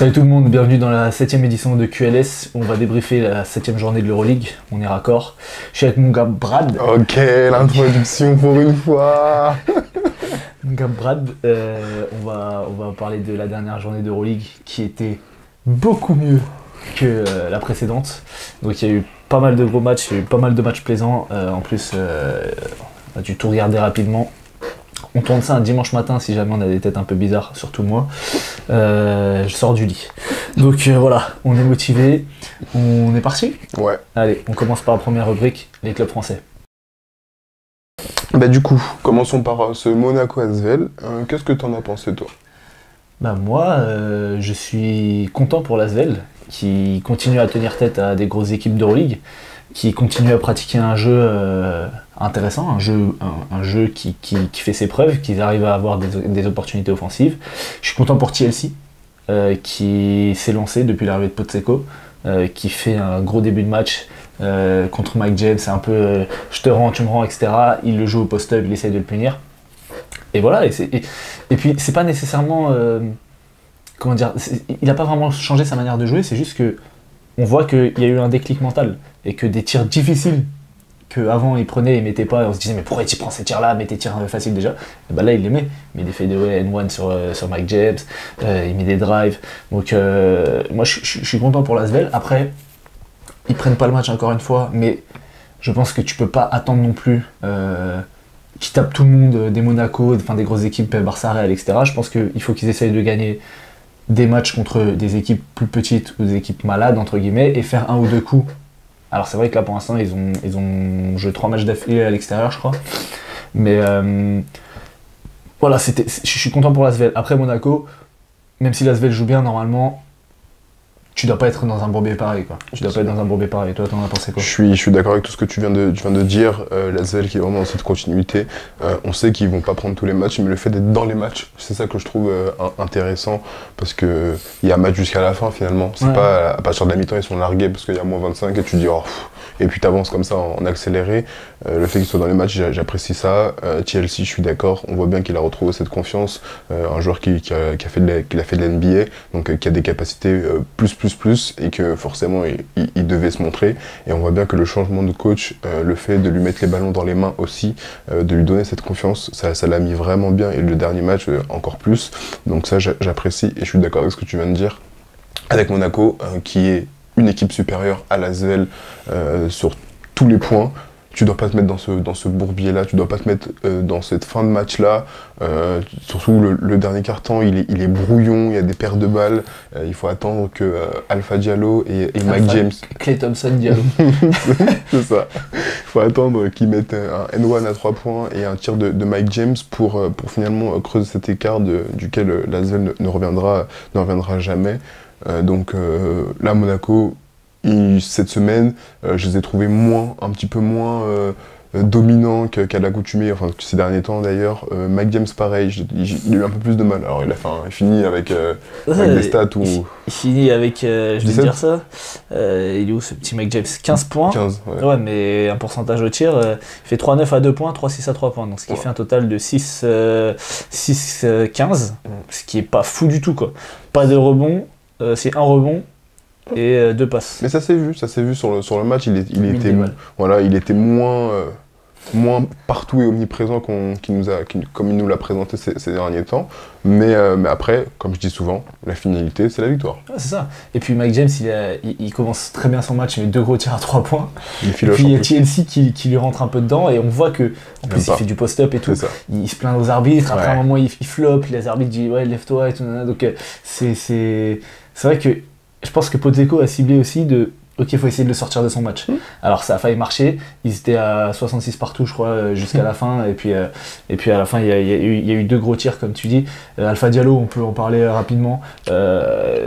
Salut tout le monde, bienvenue dans la 7ème édition de QLS. On va débriefer la 7ème journée de l'Euroleague. On est raccord. Je suis avec mon gars Brad. Ok, l'introduction pour une fois. Mon gars Brad, on va parler de la dernière journée d'Euroleague qui était beaucoup mieux que la précédente. Donc il y a eu pas mal de gros matchs, il y a eu pas mal de matchs plaisants. En plus, on a dû tout regarder rapidement. On tourne ça un dimanche matin si jamais on a des têtes un peu bizarres, surtout moi. Je sors du lit. Donc voilà, on est motivé. On est parti ? Ouais. Allez, on commence par la première rubrique, les clubs français. Bah du coup, commençons par ce Monaco Asvel. Qu'est-ce que t'en as pensé toi ? Bah moi, je suis content pour l'Asvel, qui continue à tenir tête à des grosses équipes d'Euroleague, qui continue à pratiquer un jeu intéressant, un jeu qui fait ses preuves, qui arrive à avoir des opportunités offensives. Je suis content pour TLC, qui s'est lancé depuis l'arrivée de Potseko, qui fait un gros début de match contre Mike James, c'est un peu je te rends, tu me rends, etc. Il le joue au post-up, il essaye de le punir. Et voilà, et puis c'est pas nécessairement... comment dire, il n'a pas vraiment changé sa manière de jouer, c'est juste que on voit qu'il y a eu un déclic mental et que des tirs difficiles qu'avant il prenait et mettait pas, et on se disait mais pourquoi tu prends ces tirs là, mais tes tirs faciles déjà, et ben là il les met, mais il fait des N1 sur Mike James, il met des drives, donc moi je suis content pour l'Asvel. Après ils prennent pas le match encore une fois, mais je pense que tu peux pas attendre non plus qui tapent tout le monde, des Monaco, enfin des grosses équipes, Barça, Real, etc. Je pense qu'il faut qu'ils essayent de gagner des matchs contre des équipes plus petites ou des équipes malades, entre guillemets, et faire un ou deux coups. Alors c'est vrai que là pour l'instant ils ont joué 3 matchs d'affilée à l'extérieur je crois. Mais voilà, je suis content pour l'Asvel. Après Monaco, même si l'Asvel joue bien normalement, tu dois pas être dans un bourbier pareil quoi. Tu dois pas être dans un bourbier pareil. Toi t'en as pensé quoi ? Je suis d'accord avec tout ce que tu viens de dire. L'Asvel qui est vraiment dans cette continuité. On sait qu'ils vont pas prendre tous les matchs, mais le fait d'être dans les matchs, c'est ça que je trouve intéressant, parce que il y a un match jusqu'à la fin finalement. C'est pas à partir de la mi-temps ils sont largués parce qu'il y a moins 25 et tu dis oh, et puis t'avances comme ça en accéléré. Le fait qu'ils soient dans les matchs, j'apprécie ça. TLC, je suis d'accord. On voit bien qu'il a retrouvé cette confiance. Un joueur qui a fait de la NBA, donc qui a des capacités plus, et que forcément il devait se montrer. Et on voit bien que le changement de coach, le fait de lui mettre les ballons dans les mains aussi, de lui donner cette confiance, ça l'a mis vraiment bien. Et le dernier match, encore plus. Donc ça, j'apprécie. Et je suis d'accord avec ce que tu viens de dire. Avec Monaco, qui est une équipe supérieure à l'Asvel sur tous les points. Tu dois pas te mettre dans ce bourbier-là, tu dois pas te mettre dans cette fin de match-là. Surtout le dernier quart-temps, il est brouillon, il y a des pertes de balles. Il faut attendre que Alpha Diallo et Mike James... Klay Thompson Diallo. C'est ça. Il faut attendre qu'ils mettent un N1 à 3 points et un tir de Mike James pour finalement creuser cet écart duquel l'Asvel ne reviendra jamais. Donc là, Monaco... cette semaine, je les ai trouvés un petit peu moins dominants qu'à l'accoutumée, enfin ces derniers temps d'ailleurs. Mike James pareil, il a eu un peu plus de mal. Alors il finit avec des stats où... Il finit avec, je vais 17. te dire ça, il est où ce petit Mike James ? 15 points. 15, ouais. Ouais, mais un pourcentage au tir, il fait 3-9 à 2 points, 3-6 à 3 points, donc ce qui fait un total de 6-15, ce qui est pas fou du tout quoi. Pas de rebond, c'est un rebond, et 2 passes. Mais ça s'est vu sur le match, il était moins partout et omniprésent comme il nous l'a présenté ces derniers temps. Mais après, comme je dis souvent, la finalité, c'est la victoire. Ouais, c'est ça. Et puis Mike James, il commence très bien son match, il met 2 gros tirs à 3 points. Et puis il y a TLC qui lui rentre un peu dedans, et on voit que en plus il fait du post-up et tout. Il se plaint aux arbitres, après un moment il floppe, les arbitres disent ouais lève-toi et tout. Donc c'est vrai que je pense que Potseko a ciblé aussi ok, il faut essayer de le sortir de son match. Alors ça a failli marcher, ils étaient à 66 partout je crois jusqu'à la fin, et puis à la fin il y a eu 2 gros tirs comme tu dis. Alpha Diallo, on peut en parler rapidement,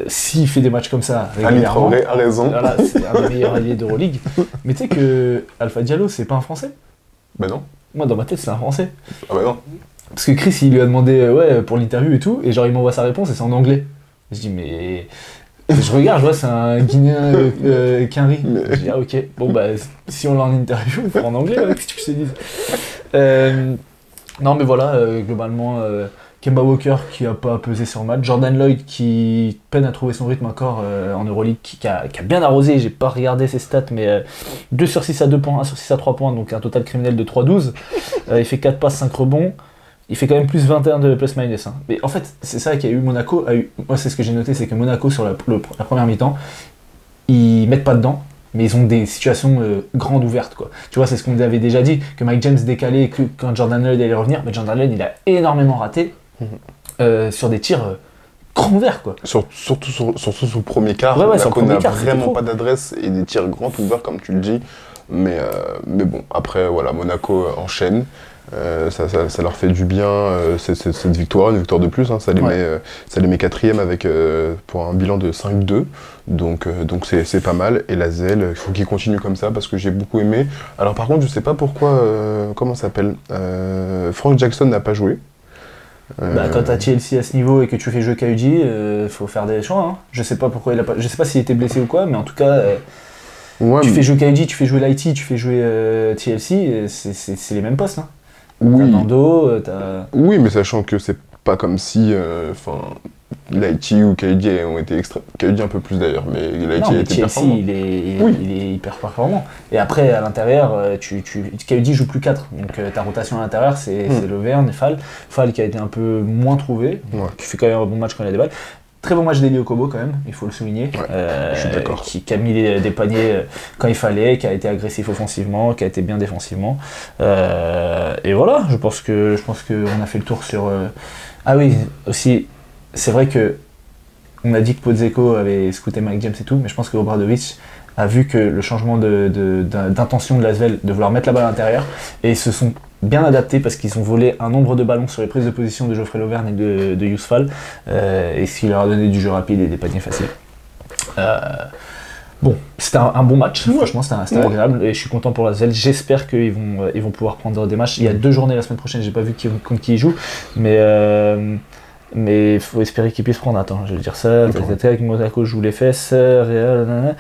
s'il fait des matchs comme ça régulièrement, Ali Traoré a raison. Voilà, c'est un des meilleurs alliés d'Euroleague. Mais tu sais que Alpha Diallo c'est pas un Français ? Bah non. Moi dans ma tête c'est un Français. Ah bah non. Parce que Chris il lui a demandé pour l'interview et tout, et genre il m'envoie sa réponse et c'est en anglais. Je dis mais... Je regarde, je vois, c'est un Guinéen Quinry. Je dis, ah ok, bon bah, si on l'a en interview, on fera en anglais, qu'est-ce que je te dis. Non mais voilà, globalement, Kemba Walker qui a pas pesé sur le match, Jordan Lloyd qui peine à trouver son rythme encore en Euroleague, qui a bien arrosé, j'ai pas regardé ses stats, mais 2 sur 6 à 2 points, 1 sur 6 à 3 points, donc un total criminel de 3-12. Il fait 4 passes, 5 rebonds. Il fait quand même plus 21 de plus-minus. Hein. Mais en fait, c'est ça qu'il y a eu. Monaco a eu. Moi, c'est ce que j'ai noté, c'est que Monaco, sur la première mi-temps, ils mettent pas dedans, mais ils ont des situations grandes ouvertes. Quoi. Tu vois, c'est ce qu'on avait déjà dit, que Mike James décalait que quand Jordan Lloyd allait revenir. Mais Jordan Lloyd, il a énormément raté sur des tirs grands ouverts. Quoi. Surtout sur le premier quart. Monaco n'a vraiment pas d'adresse et des tirs grands ouverts, comme tu le dis. Mais bon, après, voilà, Monaco enchaîne. Ça leur fait du bien, cette victoire, une victoire de plus, hein, ça les met 4e avec, pour un bilan de 5-2, donc c'est pas mal, et la ZEL, il faut qu'ils continuent comme ça, parce que j'ai beaucoup aimé. Alors par contre, je sais pas pourquoi, comment ça s'appelle, Frank Jackson n'a pas joué. Quand t'as TLC à ce niveau et que tu fais jouer KUG, faut faire des choix, hein. Je sais pas pourquoi il a pas, je sais pas s'il était blessé ou quoi, mais en tout cas... tu fais jouer KUG, tu fais jouer Lighty, tu fais jouer TLC, c'est les mêmes postes, hein. Oui. T'as Nando, oui, mais sachant que c'est pas comme si Lighty ou KD ont été KD un peu plus d'ailleurs, mais Lighty a été performant. il est hyper performant. Et après, à l'intérieur, KD joue plus 4, donc ta rotation à l'intérieur, c'est Lovern et Fall. Fall qui a été un peu moins trouvé, qui fait quand même un bon match quand il a des balles. Très bon match d'Eli Okobo quand même, il faut le souligner. Je suis d'accord. Qui a mis des paniers quand il fallait, qui a été agressif offensivement, qui a été bien défensivement. Et voilà, je pense qu'on a fait le tour sur... Ah oui, aussi, c'est vrai que on a dit que Podzeko avait scouté Mike James et tout, mais je pense que Obradovic a vu que le changement d'intention de l'Asvel de vouloir mettre la balle à l'intérieur, et ils se sont bien adaptés parce qu'ils ont volé un nombre de ballons sur les prises de position de Geoffrey Lauvergne et de Youssef Fall, et ce qui leur a donné du jeu rapide et des paniers faciles. Bon, c'était un bon match, franchement c'était agréable, et je suis content pour l'Asvel. J'espère qu'ils vont pouvoir prendre des matchs. Il y a 2 journées la semaine prochaine, j'ai pas vu contre qui ils jouent, mais il faut espérer qu'ils puissent prendre. Attends, je vais dire ça. Avec Monaco joue les fesses, Real.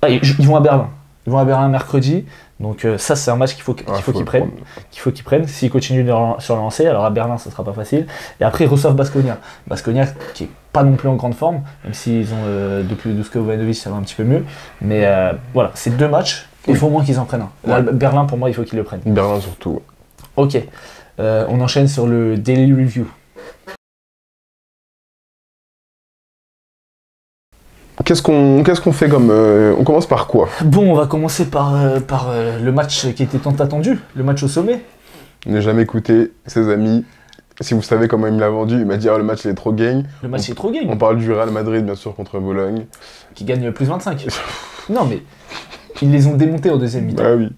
Ils vont à Berlin. Ils vont à Berlin mercredi. Donc ça, c'est un match qu'il faut qu'ils prennent. S'ils continuent sur le lancer, alors à Berlin, ça sera pas facile. Et après, ils reçoivent Baskonia. Baskonia qui est pas non plus en grande forme, même s'ils ont depuis Dusko Vanovic, ça va un petit peu mieux. Mais voilà, c'est 2 matchs. Il faut au moins qu'ils en prennent un. Là, Berlin, pour moi, il faut qu'ils le prennent. Berlin surtout. Ok. On enchaîne sur le Daily Review. Qu'est-ce qu'on fait comme... on commence par quoi? Bon, on va commencer par le match qui était tant attendu, le match au sommet. Ne jamais écouter ses amis. Si vous savez comment il me l'a vendu, il m'a dit le match il est trop game. Le match est trop game. On parle du Real Madrid bien sûr contre Bologne. Qui gagne plus 25. Non mais, ils les ont démontés en deuxième mi-temps. Ah oui.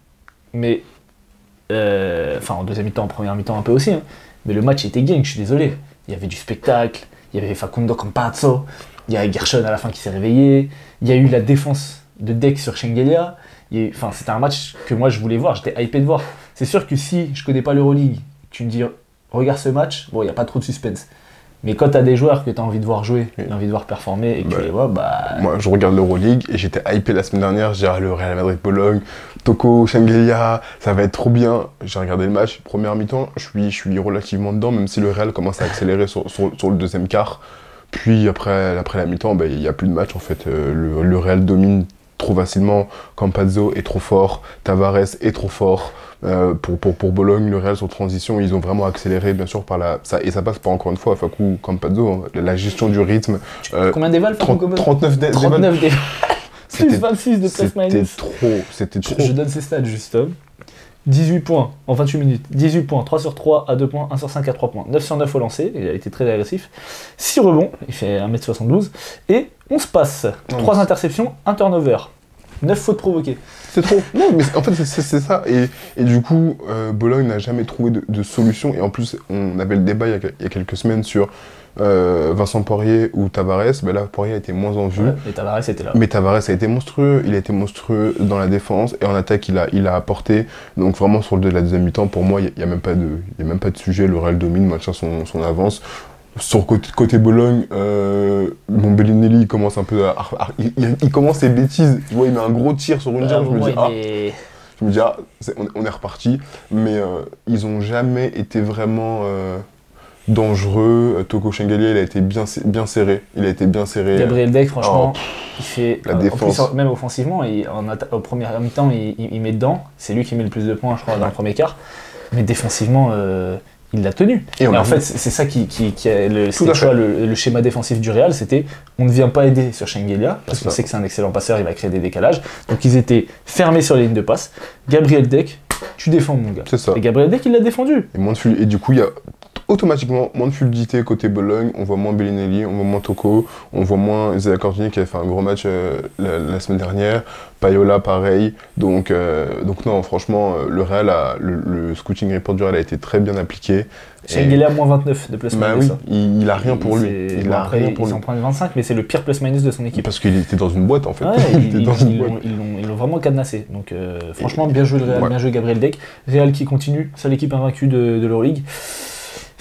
Mais, en deuxième mi-temps, en première mi-temps un peu aussi. Hein. Mais le match était game, je suis désolé. Il y avait du spectacle, il y avait Facundo Campazzo. Il y a Gershon à la fin qui s'est réveillé, il y a eu la défense de Deck sur Shengelia, c'était un match que moi je voulais voir, j'étais hypé de voir. C'est sûr que si je connais pas l'Euroleague, tu me dis regarde ce match, bon il n'y a pas trop de suspense. Mais quand tu as des joueurs que tu as envie de voir jouer, envie de voir performer et que tu les vois, Moi je regarde l'Euroleague et j'étais hypé la semaine dernière, j'ai dit le Real Madrid-Bologne, Toko, Shengelia, ça va être trop bien. J'ai regardé le match, première mi-temps, je suis relativement dedans, même si le Real commence à accélérer sur le deuxième quart. Puis après la mi-temps, il n'y a plus de match en fait. Le Real domine trop facilement. Campazzo est trop fort, Tavares est trop fort. Pour Bologne, le Real sur transition, ils ont vraiment accéléré bien sûr et ça passe pas encore une fois. Facu Campazzo, hein, la gestion du rythme. Combien d'évals 39 d'éval. Plus 26 de plus minus. C'était trop. Je donne ces stats juste. 18 points en 28 minutes, 18 points, 3 sur 3 à 2 points, 1 sur 5 à 3 points, 9 sur 9 au lancer, il a été très agressif, 6 rebonds, il fait 1m72, et 11 passes, 3 interceptions, 1 turnover, 9 fautes provoquées. C'est trop. Non, mais en fait, c'est ça. Et du coup, Bologne n'a jamais trouvé de solution, et en plus, on avait le débat il y a quelques semaines sur Vincent Poirier ou Tavares. Là, Poirier a été moins en vue. Ouais, et Tavares était là. Mais Tavares a été monstrueux. Il a été monstrueux dans la défense et en attaque, il a apporté. Donc vraiment sur la deuxième mi-temps, pour moi, il n'y a même pas de sujet. Le Real domine, maintient son avance. Sur côté Bologne, Bellinelli il commence un peu il commence ses bêtises. Tu vois, il met un gros tir sur une jambe. Je me dis on est reparti. Mais ils ont jamais été vraiment dangereux. Toko Shengelia, il a été bien serré. Gabriel Deck, franchement, il fait. La défense. En plus, même offensivement, au premier mi-temps, il met dedans. C'est lui qui met le plus de points, je crois, dans le premier quart. Mais défensivement, il l'a tenu. Et en fait, c'est ça qui a le schéma défensif du Real, c'était on ne vient pas aider sur Shengelia, parce qu'on sait que c'est un excellent passeur, il va créer des décalages. Donc ils étaient fermés sur les lignes de passe. Gabriel Deck, tu défends mon gars. C'est ça. Et Gabriel Deck, il l'a défendu. Et du coup, il y a automatiquement moins de fluidité côté Bologne, on voit moins Bellinelli, on voit moins Toko, on voit moins Zéa Cordini qui avait fait un gros match la semaine dernière, Payola pareil, donc non franchement le Real le scouting report du Real a été très bien appliqué. Shengelia moins 29 de plus minus. Bah oui, il a rien pour lui. Il s'en prend 25, mais c'est le pire plus minus de son équipe. Parce qu'il était dans une boîte en fait. Ouais, ils l'ont vraiment cadenassé. Donc franchement, bien joué le Real, bien joué Gabriel Deck. Real qui continue, seule équipe invaincue de l'Euroleague.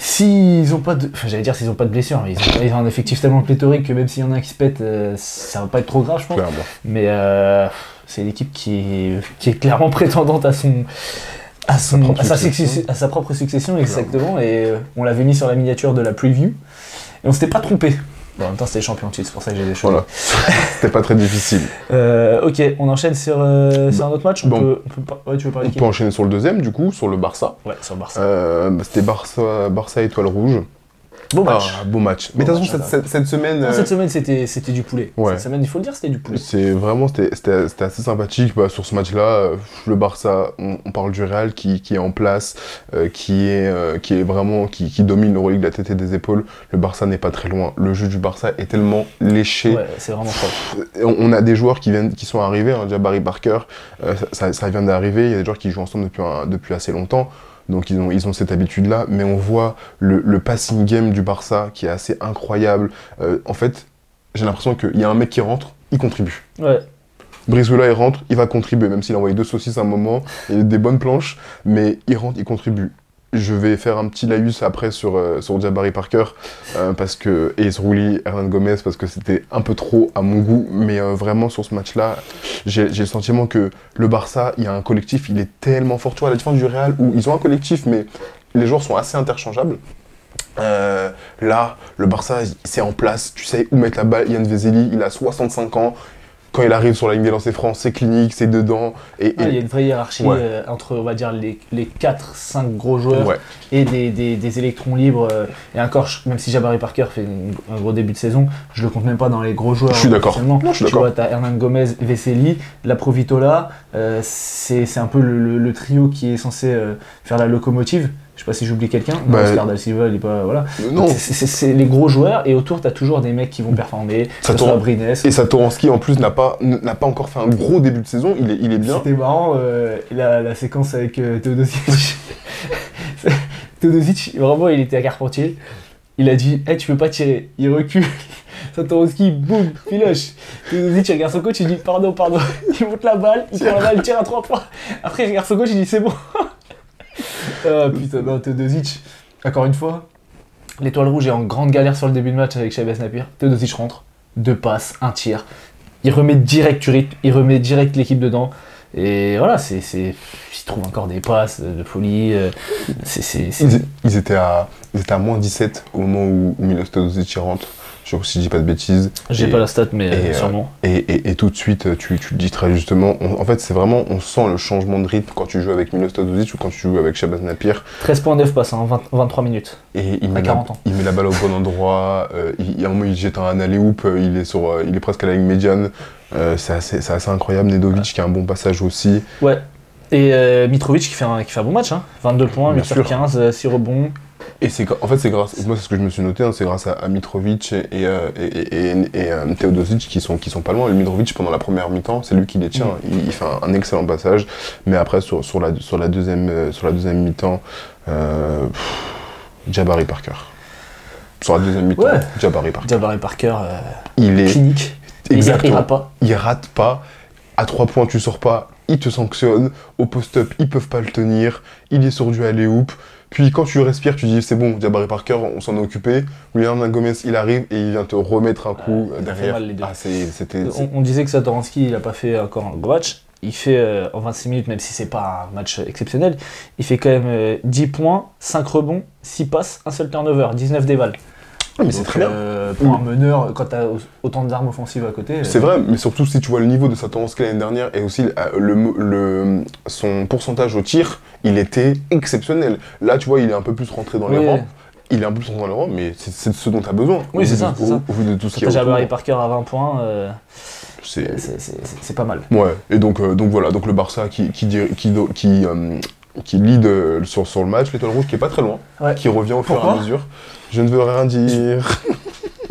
S'ils ont pas de. Enfin, j'allais dire s'ils ont pas de blessures, mais ils ont un effectif tellement pléthorique que même s'il y en a un qui se pète, ça va pas être trop grave, je pense. Clairement. Mais c'est l'équipe qui est clairement prétendante à sa propre succession, exactement. Et on l'avait mis sur la miniature de la preview. Et on s'était pas trompé. Bon, en même temps, c'était champion de titre, c'est pour ça que j'ai des choses. Voilà. C'était pas très difficile. Ok, on enchaîne sur un autre match. Ouais, tu veux parler on peut enchaîner sur le deuxième, du coup, sur le Barça. Ouais, sur le Barça. C'était Barça Étoile Rouge. Beau match. Beau match. Mais de toute façon, cette semaine. Non, cette semaine, c'était du poulet. Ouais. Cette semaine, il faut le dire, c'était du poulet. C'était assez sympathique. Sur ce match-là, le Barça, on parle du Real qui est en place, qui domine l'Euroleague de la tête et des épaules. Le Barça n'est pas très loin. Le jeu du Barça est tellement léché. Ouais, c'est vraiment fort. On a des joueurs qui sont arrivés. Jabari Parker, ça vient d'arriver. Il y a des joueurs qui jouent ensemble depuis assez longtemps. Donc ils ont cette habitude-là, mais on voit le passing game du Barça qui est assez incroyable. En fait, j'ai l'impression qu'il y a un mec qui rentre, il contribue. Ouais. Brizuela, il rentre, il va contribuer, même s'il a envoyé 2 saucisses à un moment, il y a des bonnes planches, mais il rentre, il contribue. Je vais faire un petit laïus après sur Jabari Parker et sur Willy Hernan Gomez parce que c'était un peu trop à mon goût, mais vraiment sur ce match-là, j'ai le sentiment que le Barça, il y a un collectif, il est tellement fort. Tu vois, à la différence du Real où ils ont un collectif, mais les joueurs sont assez interchangeables. Là, le Barça, c'est en place, tu sais où mettre la balle. Yann Vezeli, il a 65 ans. Quand il arrive sur la ligne des lancers francs, c'est clinique, c'est dedans. Il y a une vraie hiérarchie entre, on va dire, les 4-5 gros joueurs et des électrons libres. Et encore, même si Jabari Parker fait un gros début de saison, je le compte même pas dans les gros joueurs. Je suis d'accord. Tu vois, tu as Hernan Gomez, Veseli, la Provitola. C'est un peu le trio qui est censé faire la locomotive. Je sais pas si j'oublie quelqu'un. Oscar Da Silva, il est pas. Voilà. Non. C'est les gros joueurs et autour, tu as toujours des mecs qui vont performer. Brines. Et Satoransky, en plus, n'a pas encore fait un gros début de saison. Il est bien. C'était marrant, la séquence avec Teodosic. Teodosic, vraiment, il était à Carpentier. Il a dit hey, tu peux pas tirer. Il recule. Satoransky, boum, filoche. Teodosic, il regarde son coach, il dit pardon. Il monte la balle, il prend la balle, il tire à 3 points. Après, il regarde son coach, il dit c'est bon. Putain, non, Teodosic, encore une fois, l'Étoile Rouge est en grande galère sur le début de match avec Shabazz Napier. Teodosic rentre, 2 passes, 1 tir. Il remet direct du rythme, il remet direct l'équipe dedans. Et voilà, il trouve encore des passes de folie. Ils étaient à moins 17 au moment où Milos Teodosic rentre. Si je dis pas de bêtises. J'ai pas la stat, mais sûrement. Et tout de suite, tu le dis très justement. En fait, c'est vraiment, on sent le changement de rythme quand tu joues avec Milos Teodosic ou quand tu joues avec Shabazz Napier. 13.9 passes, 23 minutes. Et il met la balle au bon endroit. À un moment, il jette un alley-oop. Il est presque à la ligne médiane. C'est assez incroyable. Nedovic qui a un bon passage aussi. Ouais. Et Mitrovic qui fait un bon match. 22 points, 8 sur 15, 6 rebonds. Et en fait, c'est grâce, moi c'est ce que je me suis noté, c'est grâce à Mitrovic et Teodosic qui sont pas loin. Le Mitrovic pendant la première mi-temps, c'est lui qui les tient. Il fait un excellent passage, mais après sur la deuxième mi-temps, Jabari Parker. Sur la deuxième mi-temps, Jabari Parker, il est clinique. Exactement. Il rate pas. À 3 points, tu sors pas, il te sanctionne. Au post-up, ils peuvent pas le tenir. Il est sur du alley-oop. Puis quand tu respires, tu dis c'est bon, Jabari Parker, on s'en est occupé. William Gomez, il arrive et il vient te remettre un coup derrière. Mal, les deux. On disait que Satoransky, il a pas fait encore un gros match. il fait en 26 minutes, même si c'est pas un match exceptionnel, il fait quand même 10 points, 5 rebonds, 6 passes, un seul turnover, 19 dévals. Ah, mais c'est très bien. Pour un meneur, quand tu as autant d'armes offensives à côté. C'est vrai, mais surtout si tu vois le niveau de sa tendance l'année dernière et aussi son pourcentage au tir, il était exceptionnel. Là, tu vois, il est un peu plus rentré dans les rangs. Il est un peu plus rentré dans les rangs, mais c'est ce dont tu as besoin. Oui, c'est ça. Au vu de tout ce qui est. Jabari Parker à 20 points, c'est pas mal. Ouais, et donc voilà, donc le Barça qui lead sur le match, l'étoile rouge qui est pas très loin, qui revient au fur et à mesure. Je ne veux rien dire.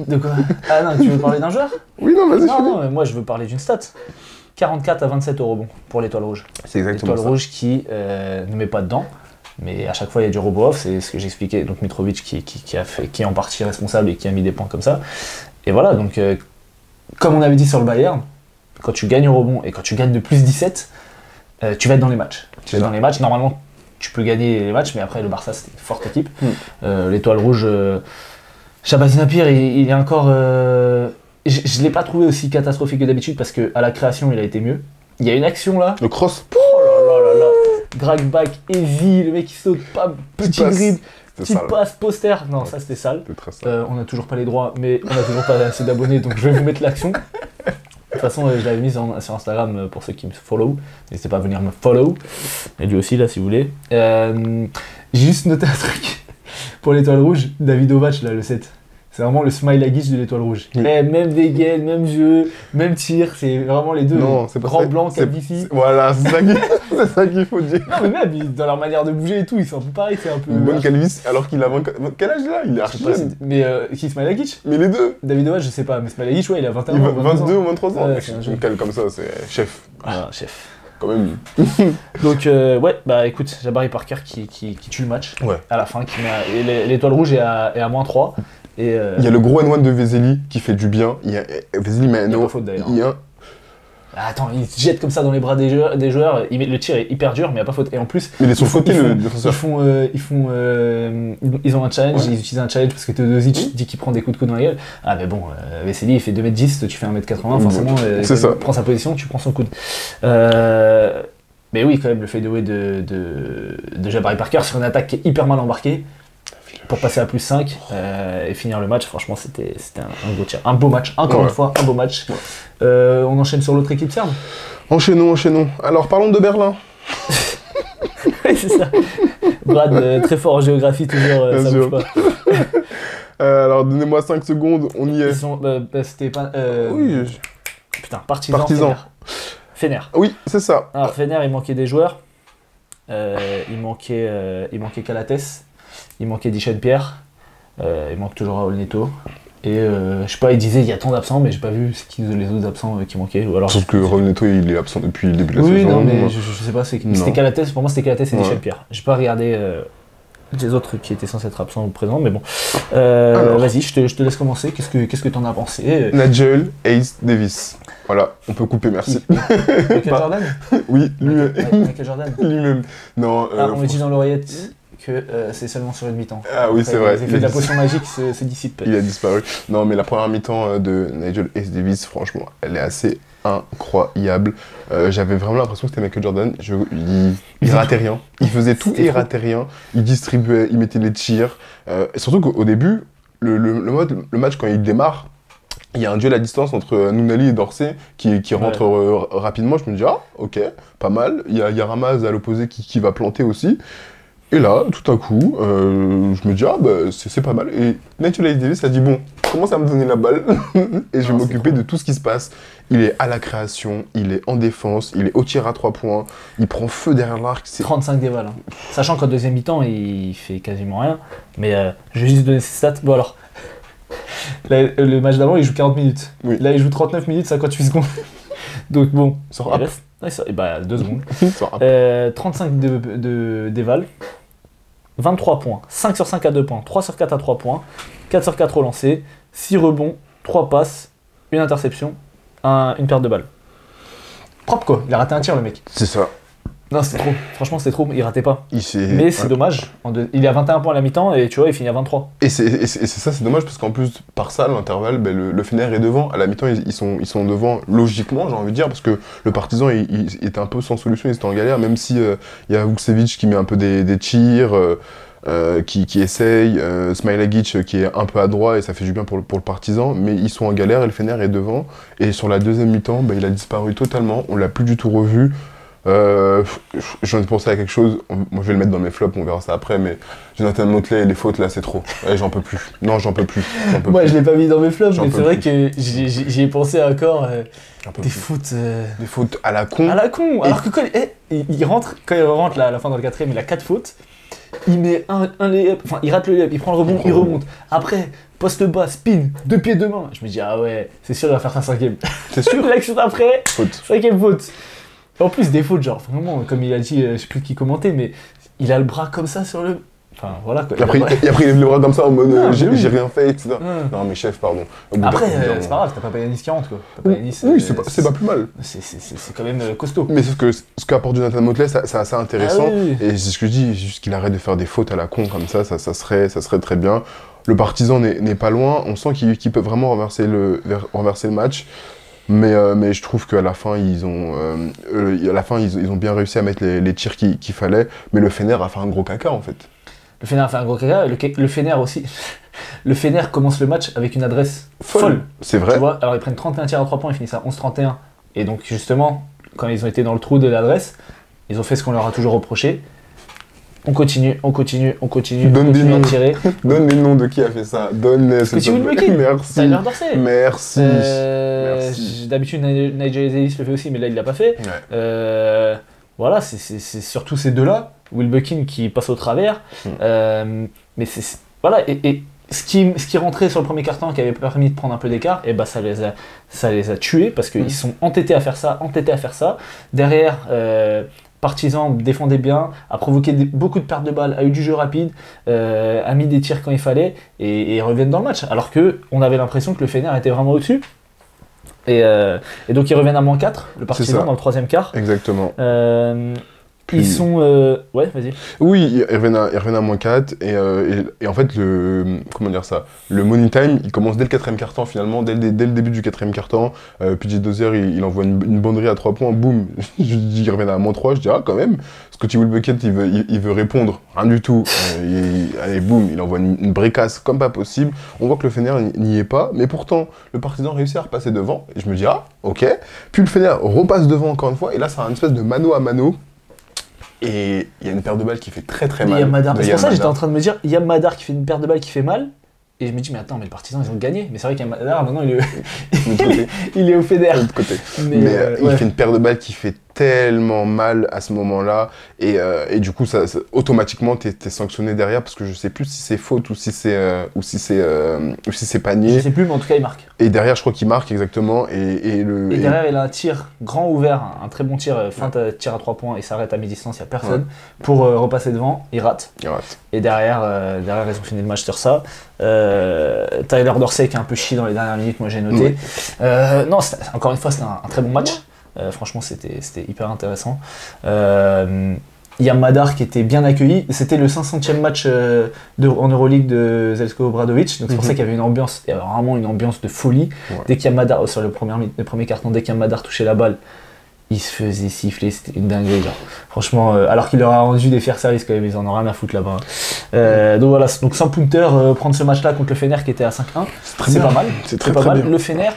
De quoi? Ah non, tu veux parler d'un joueur? Oui, non, vas-y. Non, mais moi je veux parler d'une stat. 44 à 27 au rebond pour l'étoile rouge. C'est exactement ça. L'étoile rouge qui ne met pas dedans, mais à chaque fois il y a du rebond off, c'est ce que j'expliquais. Donc Mitrovic qui est en partie responsable et qui a mis des points comme ça. Et voilà, donc comme on avait dit sur le Bayern, quand tu gagnes au rebond et quand tu gagnes de plus 17, tu vas être dans les matchs. Tu vas être dans les matchs, normalement tu peux gagner les matchs, mais après le Barça c'était une forte équipe. L'étoile rouge, Shabazz Napier, il est encore... je ne l'ai pas trouvé aussi catastrophique que d'habitude parce qu'à la création il a été mieux. Il y a une action là. Le cross. Oh là là là là. Drag back, heavy, le mec il saute pas, petit dribble, petit passe, poster. Non, ça c'était sale. On n'a toujours pas les droits, mais on n'a toujours pas assez d'abonnés, donc je vais vous mettre l'action. De toute façon, je l'avais mise sur Instagram pour ceux qui me follow. N'hésitez pas à venir me follow. Et lui aussi, là, si vous voulez. J'ai juste noté un truc. Pour l'étoile rouge, David Ovac, là, le 7. C'est vraiment le smile à guiche de l'étoile rouge. Même dégaine, même jeu, même tir. C'est vraiment les deux. Non, c'est pas grand ça. blanc, Calvici. Voilà, c'est ça qu'il faut dire. Non, mais même dans leur manière de bouger et tout, ils sont un peu pareils. C'est un peu. Une bonne Calvici, alors qu'il a 20... Quel âge là? Il est archi jeune. Mais qui smile à guiche? Mais les deux. David Ovac, je sais pas. Mais smile à guiche, ouais, il a 21 ans. 22 ou 23 ans. Ouais, je me cale comme ça, c'est chef. Ah, chef. Quand même. Donc ouais, bah écoute, Jabari Parker qui tue le match à la fin, qui met l'étoile rouge est à moins 3. Et il y a le gros N1 de Vesely qui fait du bien. Vesely met il y a pas faute d'ailleurs. Attends, il se jette comme ça dans les bras des joueurs, le tir est hyper dur, mais il n'y a pas faute. Et en plus, mais ils ont un challenge, ils utilisent un challenge parce que Teodosic dit qu'il prend des coups de coude dans la gueule. Ah mais bon, Vesely il fait 2m10, tu fais 1m80, forcément, il prend sa position, tu prends son coude. Mais oui, quand même, le fadeaway de Jabari Parker sur une attaque qui est hyper mal embarquée. Pour passer à plus 5 et finir le match, franchement c'était un beau tir. Un beau match, encore une fois, un beau match. On enchaîne sur l'autre équipe serbe. Enchaînons. Alors parlons de Berlin. Oui, c'est ça. Brad, très fort en géographie, toujours, ça bouge pas. Alors donnez-moi 5 secondes, on y est. C'était pas... Oui. Putain, Partizan. Fener. Oui, c'est ça. Alors Fener, il manquait des joueurs. Il manquait Calates. Il manquait Dichenpierre, il manque toujours Raoul Neto. Et je sais pas, il disait il y a tant d'absents, mais j'ai pas vu qui les autres absents qui manquaient. Ou alors, sauf que Raoul Neto il est absent depuis le début de la saison. Oui, non, mais je sais pas, c'était Calates, pour moi c'était Calates et Dichenpierre. J'ai pas regardé les autres qui étaient censés être absents ou présents, mais bon. Vas-y, je te laisse commencer. Qu'est-ce que t'en as pensé? Nigel Hayes Davis. Voilà, on peut couper, merci. Michael Jordan? Oui, lui-même. Michael Jordan? Lui-même. Non, on me dit dans l'oreillette que c'est seulement sur une mi-temps. Ah oui, c'est vrai. Les effets de la potion magique se dissipent. Il a disparu. Non, mais la première mi-temps de Nigel Hayes Davis, franchement, elle est assez incroyable. J'avais vraiment l'impression que c'était Michael Jordan. Il ratait rien. Il faisait tout et il ratait rien. Il distribuait, il mettait les tirs. Et surtout qu'au début, le match, quand il démarre, il y a un duel à distance entre Nounali et Dorsey qui rentre rapidement. Je me dis, ah, ok, pas mal. Il y a Ramaz à l'opposé qui va planter aussi. Et là, tout à coup, je me dis, ah bah c'est pas mal. Et Nigel Hayes Davis a dit, bon, commence à me donner la balle et je vais m'occuper de tout ce qui se passe. Il est à la création, il est en défense, il est au tir à 3 points, il prend feu derrière l'arc. 35 dévals. Hein. Sachant qu'en deuxième mi-temps, il fait quasiment rien. Mais je vais juste donner ses stats. Bon alors, là, le match d'avant, il joue 40 minutes. Oui. Là, il joue 39 minutes, 58 secondes. Donc bon, ça sort et bah 2 secondes. 35 déval. 23 points, 5 sur 5 à 2 points, 3 sur 4 à 3 points, 4 sur 4 au lancer, 6 rebonds, 3 passes, une interception, une perte de balle. Propre quoi, il a raté un tir le mec. C'est ça. Non, c'était trop. Franchement, c'était trop. Il ratait pas. Mais c'est ouais. dommage. Il est à 21 points à la mi-temps et tu vois, il finit à 23. Et c'est ça, c'est dommage parce qu'en plus, par ça, à l'intervalle, ben, le Fener est devant. À la mi-temps, ils sont devant logiquement, j'ai envie de dire, parce que le Partizan, il était un peu sans solution, il était en galère, même si il y a Vukcevic qui met un peu des tirs, qui essaye, Smilagic qui est un peu adroit et ça fait du bien pour le Partizan, mais ils sont en galère et le Fener est devant. Et sur la deuxième mi-temps, ben, il a disparu totalement, on l'a plus du tout revu. J'en ai pensé à quelque chose, moi je vais le mettre dans mes flops, on verra ça après, mais Jonathan Motley et les fautes là c'est trop. Ouais, j'en peux plus. Non, j'en peux plus. Moi je l'ai pas mis dans mes flops, mais c'est vrai que j'y ai pensé encore. Des fautes. Des fautes à la con. À la con. Alors que quand il rentre là, à la fin dans le quatrième, il a 4 fautes. Il met un layup, enfin il rate le layup, il prend le rebond, il remonte. Après, poste bas, spin, 2 pieds, 2 mains. Je me dis, ah ouais, c'est sûr il va faire sa 5ème. C'est sûr. L'action d'après, Faute. 5ème faute. En plus, des fautes, genre, vraiment, comme il a dit, je sais plus qui commentait, mais il a le bras comme ça sur le. Enfin, voilà quoi. Et après, il lève le bras comme ça en mode Non, j'ai rien fait, etc. Ouais. Non, mais chef, pardon. Après, c'est pas grave, t'as pas payé Nice 40 quoi. Oui, c'est pas plus mal. C'est quand même costaud. Mais sauf que ce qu'apporte Jonathan Motley, c'est assez intéressant. Ah oui. Et c'est ce que je dis, juste qu'il arrête de faire des fautes à la con comme ça serait très bien. Le Partizan n'est pas loin, on sent qu'il peut vraiment renverser le match. Mais je trouve qu'à la fin, ils ont bien réussi à mettre les tirs qu'il fallait. Mais le Fener a fait un gros caca, en fait. Le Fener a fait un gros caca. Le Fener aussi. Le Fener commence le match avec une adresse folle. C'est vrai. Tu vois, alors ils prennent 31 tirs à 3 points, ils finissent à 11-31. Et donc, justement, quand ils ont été dans le trou de l'adresse, ils ont fait ce qu'on leur a toujours reproché. On continue. Donne des noms. Tirer. Donne les noms de qui a fait ça. Donne. Scottie Woodbury. Merci. Tyler Dorsey. Merci. D'habitude, Nigel Davis le fait aussi, mais là, il l'a pas fait. Ouais. Voilà, c'est surtout ces deux-là. Will Buckin qui passe au travers. Mais voilà, et ce qui rentrait sur le premier carton, qui avait permis de prendre un peu d'écart, et bah ça les a tués parce qu'ils sont entêtés à faire ça. Derrière, Partizan défendait bien, a provoqué beaucoup de pertes de balles, a eu du jeu rapide, a mis des tirs quand il fallait et reviennent dans le match. Alors qu'on avait l'impression que le Fener était vraiment au-dessus. Et donc ils reviennent à -4, le Partizan dans le troisième quart. Exactement. Ils sont... Ouais, vas-y. Oui, ils reviennent à -4 et en fait, comment dire ça, le money time, il commence dès le quatrième quart-temps finalement, dès le début du quatrième quart-temps. PJ Dozier, il envoie une bonnerie à 3 points, boum, ils reviennent à -3, je dis ah quand même. Scottie Woodbury, il veut répondre, rien du tout. Allez, boum, il envoie une bricasse comme pas possible. On voit que le Fener n'y est pas, mais pourtant, le Partizan réussit à repasser devant. Et je me dis ah, ok. Puis le Fener repasse devant encore une fois, et là, c'est une espèce de mano à mano. Et il y a une paire de balles qui fait très mal. C'est pour ça que j'étais en train de me dire, Yam Madar qui fait une paire de balles qui fait mal. Et je me dis, mais attends, mais le Partizan, ils ont gagné. Mais c'est vrai qu'Yam Madar, maintenant, il est au Fener. De l'autre côté. Mais il fait une paire de balles qui fait tellement mal à ce moment-là. Et du coup, automatiquement, t'es sanctionné derrière parce que je sais plus si c'est faute ou si c'est panier. Je sais plus, mais en tout cas, il marque. Et derrière, je crois qu'il marque exactement. Et derrière, il a un tir grand ouvert, un très bon tir, tir à 3 points, il s'arrête à mi-distance, il n'y a personne. Pour repasser devant, il rate. Et derrière, ils ont fini le match sur ça. Tyler Dorsey qui est un peu chié dans les dernières minutes, moi j'ai noté. Non, encore une fois, c'était un très bon match. Franchement, c'était hyper intéressant. Yam Madar qui était bien accueilli. C'était le 500e match en Euroleague de Zeljko Obradovic. Donc c'est pour ça qu'il y avait une ambiance, il y avait vraiment une ambiance de folie. Dès qu'Yam Madar, sur le premier carton, dès qu'Yam Madar touchait la balle, il se faisait siffler, c'était une dinguerie. Genre. Franchement, alors qu'il leur a rendu des fair service quand même, ils en ont rien à foutre là-bas. Donc voilà, donc sans punter, prendre ce match-là contre le Fener qui était à 5-1, c'est pas mal. C'est très mal. Le Fener,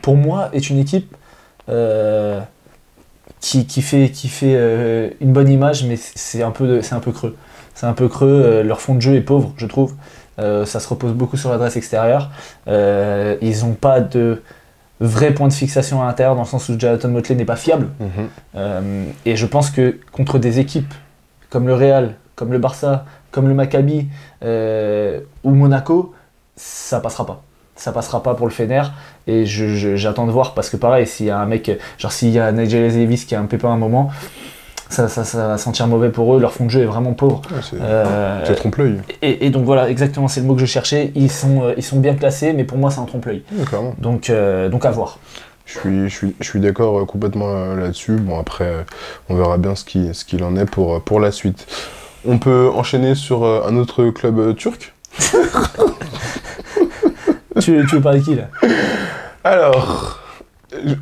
pour moi, est une équipe qui fait une bonne image, mais c'est un peu creux. C'est un peu creux, leur fond de jeu est pauvre, je trouve. Ça se repose beaucoup sur l'adresse extérieure. Ils n'ont pas de vrai point de fixation à l'intérieur, dans le sens où Jonathan Motley n'est pas fiable. Et je pense que contre des équipes comme le Real, comme le Barça, comme le Maccabi ou Monaco, ça passera pas. Ça passera pas pour le Fener et j'attends de voir parce que pareil, s'il y a un mec, genre s'il y a Nigel Davis qui a un pépin à un moment, ça va sentir mauvais pour eux, leur fond de jeu est vraiment pauvre. C'est trompe-l'œil. Et donc voilà, exactement, c'est le mot que je cherchais, ils sont bien classés, mais pour moi c'est un trompe-l'œil. Donc à voir. Je suis d'accord complètement là-dessus. Bon, après, on verra bien ce qu'il en est pour la suite. On peut enchaîner sur un autre club turc. Tu veux parler de qui, là? Alors,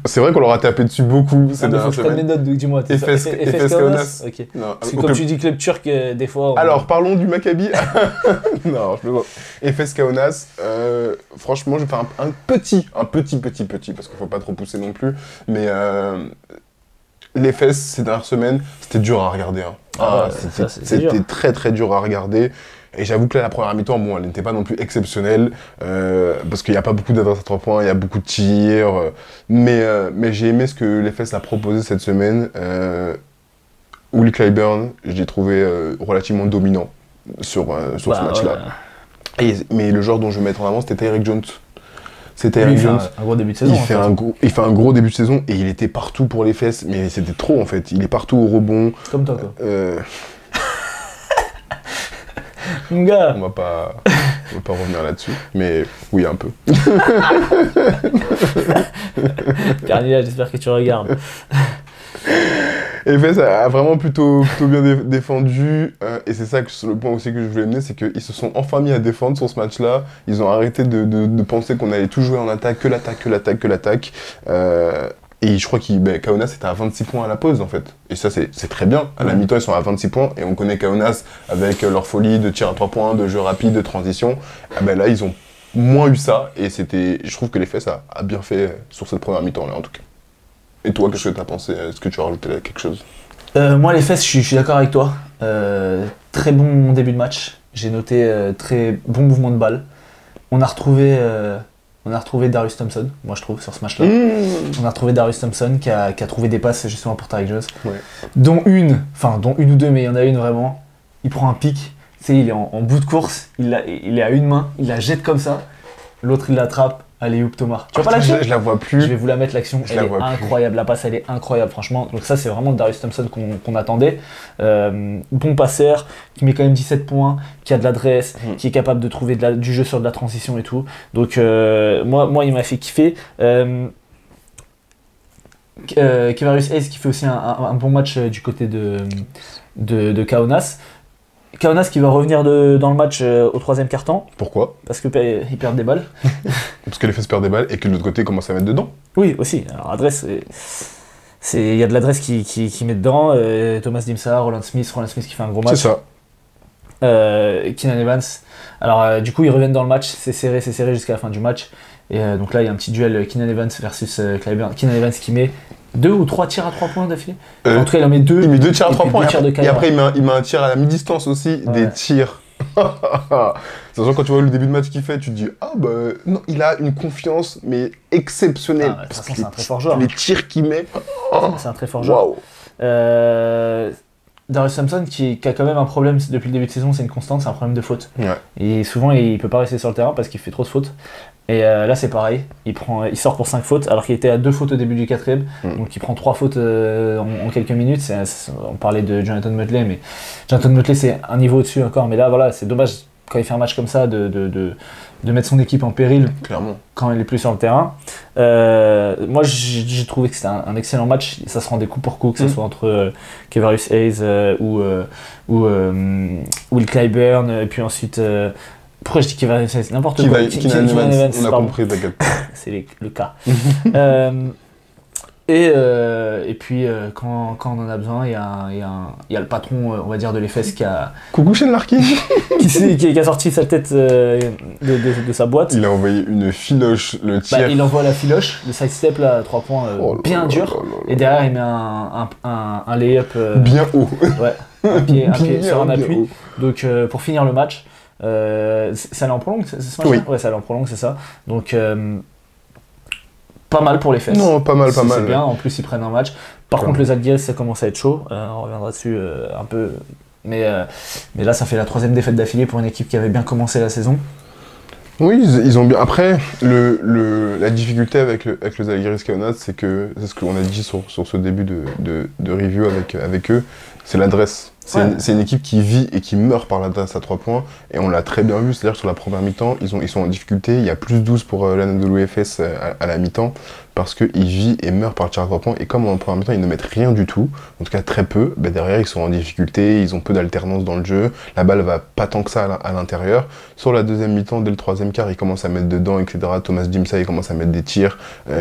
c'est vrai qu'on leur a tapé dessus beaucoup ces dernières Faut que je prenne mes semaines. notes, dis-moi. Efes Kaunas. Ok. Non, Parce que comme tu dis club turc, des fois... Alors, parlons du Maccabi. Non, je plaisante. Efes Kaunas, franchement, je vais faire un petit, parce qu'il faut pas trop pousser non plus, mais l'Efes, ces dernières semaines, c'était dur à regarder. Hein. C'était très très dur à regarder. Et j'avoue que là, la première mi-temps, bon, elle n'était pas non plus exceptionnelle, parce qu'il n'y a pas beaucoup d'adresse à 3 points, il y a beaucoup de tirs, mais j'ai aimé ce que l'Efes a proposé cette semaine. Will Clyburn, je l'ai trouvé relativement dominant sur ce match-là. Mais le joueur dont je veux mettre en avant, c'était Tyreek Jones. C'était Tyreek Jones. Un gros début de saison. Il fait un gros début de saison et il était partout pour les fesses, mais c'était trop en fait. Il est partout au rebond. Comme toi, quoi. Mon gars. On va pas revenir là-dessus, mais oui, un peu. Carnilla, j'espère que tu regardes. Efes a vraiment plutôt bien défendu, et c'est ça le point aussi que je voulais mener, c'est qu'ils se sont enfin mis à défendre sur ce match-là. Ils ont arrêté de penser qu'on allait tout jouer en attaque, que l'attaque. Et je crois Kaunas était à 26 points à la pause en fait. Et ça c'est très bien. À la mi-temps ils sont à 26 points et on connaît Kaunas avec leur folie de tir à 3 points, de jeu rapide, de transition. Là ils ont moins eu ça et je trouve que l'Efes a bien fait sur cette première mi-temps là en tout cas. Et toi, qu'est-ce que tu as pensé? Est-ce que tu as rajouté là quelque chose? Moi les Efes, je suis d'accord avec toi. Très bon début de match. J'ai noté très bon mouvement de balle. On a retrouvé Darius Thompson, moi je trouve, sur ce match-là. On a retrouvé Darius Thompson qui a trouvé des passes justement pour Tyreek Jones. Ouais. Dont une ou deux, mais il y en a une vraiment. Il prend un pic, tu sais, il est en bout de course, il est à une main, il la jette comme ça. L'autre il l'attrape, allez, Youp Thomas. Tu vois pas l'action? Je la vois plus. Je vais vous la mettre l'action, elle est incroyable. La passe elle est incroyable, franchement. Donc ça c'est vraiment le Darius Thompson qu'on attendait. Bon passeur, qui met quand même 17 points, qui a de l'adresse, qui est capable de trouver du jeu sur de la transition et tout. Donc moi il m'a fait kiffer. Kevarius Hayes qui fait aussi un bon match du côté de Kaunas. Kaunas qui va revenir dans le match au troisième quart-temps. Pourquoi? Parce qu'ils perdent des balles. Parce que les fesses perdent des balles et que de l'autre côté commence à mettre dedans. Oui, aussi. Alors, adresse, il y a de l'adresse qui met dedans. Thomas Dimsa, Roland Smith qui fait un gros match. C'est ça. Keenan Evans. Alors, du coup, ils reviennent dans le match. C'est serré jusqu'à la fin du match. Et donc là, il y a un petit duel Keenan Evans versus Clyburn. Keenan Evans qui met 2 ou 3 tirs à 3 points d'affilée. En tout cas, il en met 2. Il met 2 tirs à 3 points. Et après, il met un tir à la mi-distance aussi. Ouais. Des tirs. Sachant quand tu vois le début de match qu'il fait, tu te dis non, il a une confiance mais exceptionnelle. Parce que c'est un très fort joueur. Les tirs qu'il met. C'est un très fort joueur. Wow. Darius Thompson qui a quand même un problème depuis le début de saison, c'est une constante, c'est un problème de faute. Ouais. Et souvent il peut pas rester sur le terrain parce qu'il fait trop de fautes. Et là c'est pareil, il sort pour 5 fautes alors qu'il était à 2 fautes au début du 4ème. Donc il prend 3 fautes en quelques minutes. On parlait de Jonathan Motley, mais Jonathan Motley c'est un niveau au-dessus encore. Mais là voilà, c'est dommage quand il fait un match comme ça de mettre son équipe en péril. Clairement. Quand il est plus sur le terrain. Moi j'ai trouvé que c'était un excellent match. Ça se rendait coup pour coup, que ce soit entre Kevarius Hayes ou Will Clyburn, et puis ensuite. Pourquoi je dis Kevarius Hayes? N'importe quoi. Keenan Evans, on a compris, t'inquiète. C'est le cas. Et puis quand on en a besoin, il y a le patron, on va dire, de l'Efes qui a... Coucou Shane Larkin. qui a sorti sa tête de sa boîte. Il a envoyé une filoche, le tir. Il envoie la filoche, le side step là, à 3 points, bien dur. Et derrière il met un lay-up... bien haut. Ouais, un pied sur un appui. Haut. Donc pour finir le match, ça allait en prolongue, c'est ce match-là? Oui. Ouais, ça allait en prolongue, c'est ça. Donc... pas mal pour les fesses. Non, pas mal. C'est bien, en plus ils prennent un match. Par contre, les Zalgiris, ça commence à être chaud. On reviendra dessus un peu. Mais là, ça fait la 3ème défaite d'affilée pour une équipe qui avait bien commencé la saison. Oui, ils ont bien. Après, la difficulté avec le Zalgiris Kaunas, c'est ce qu'on a dit sur ce début de review avec eux, c'est l'adresse. C'est une équipe qui vit et qui meurt par l'adresse à 3 points, et on l'a très bien vu, c'est-à-dire que sur la première mi-temps, ils sont en difficulté, il y a plus 12 pour l'Anadolu Efes à la mi-temps, parce qu'il vit et meurt par le tir à 3 points. Et comme en première mi-temps, ils ne mettent rien du tout, en tout cas très peu, ben derrière, ils sont en difficulté, ils ont peu d'alternance dans le jeu, la balle va pas tant que ça à l'intérieur. Sur la deuxième mi-temps, dès le troisième quart, ils commencent à mettre dedans, etc. Thomas Djimsa, il commence à mettre des tirs,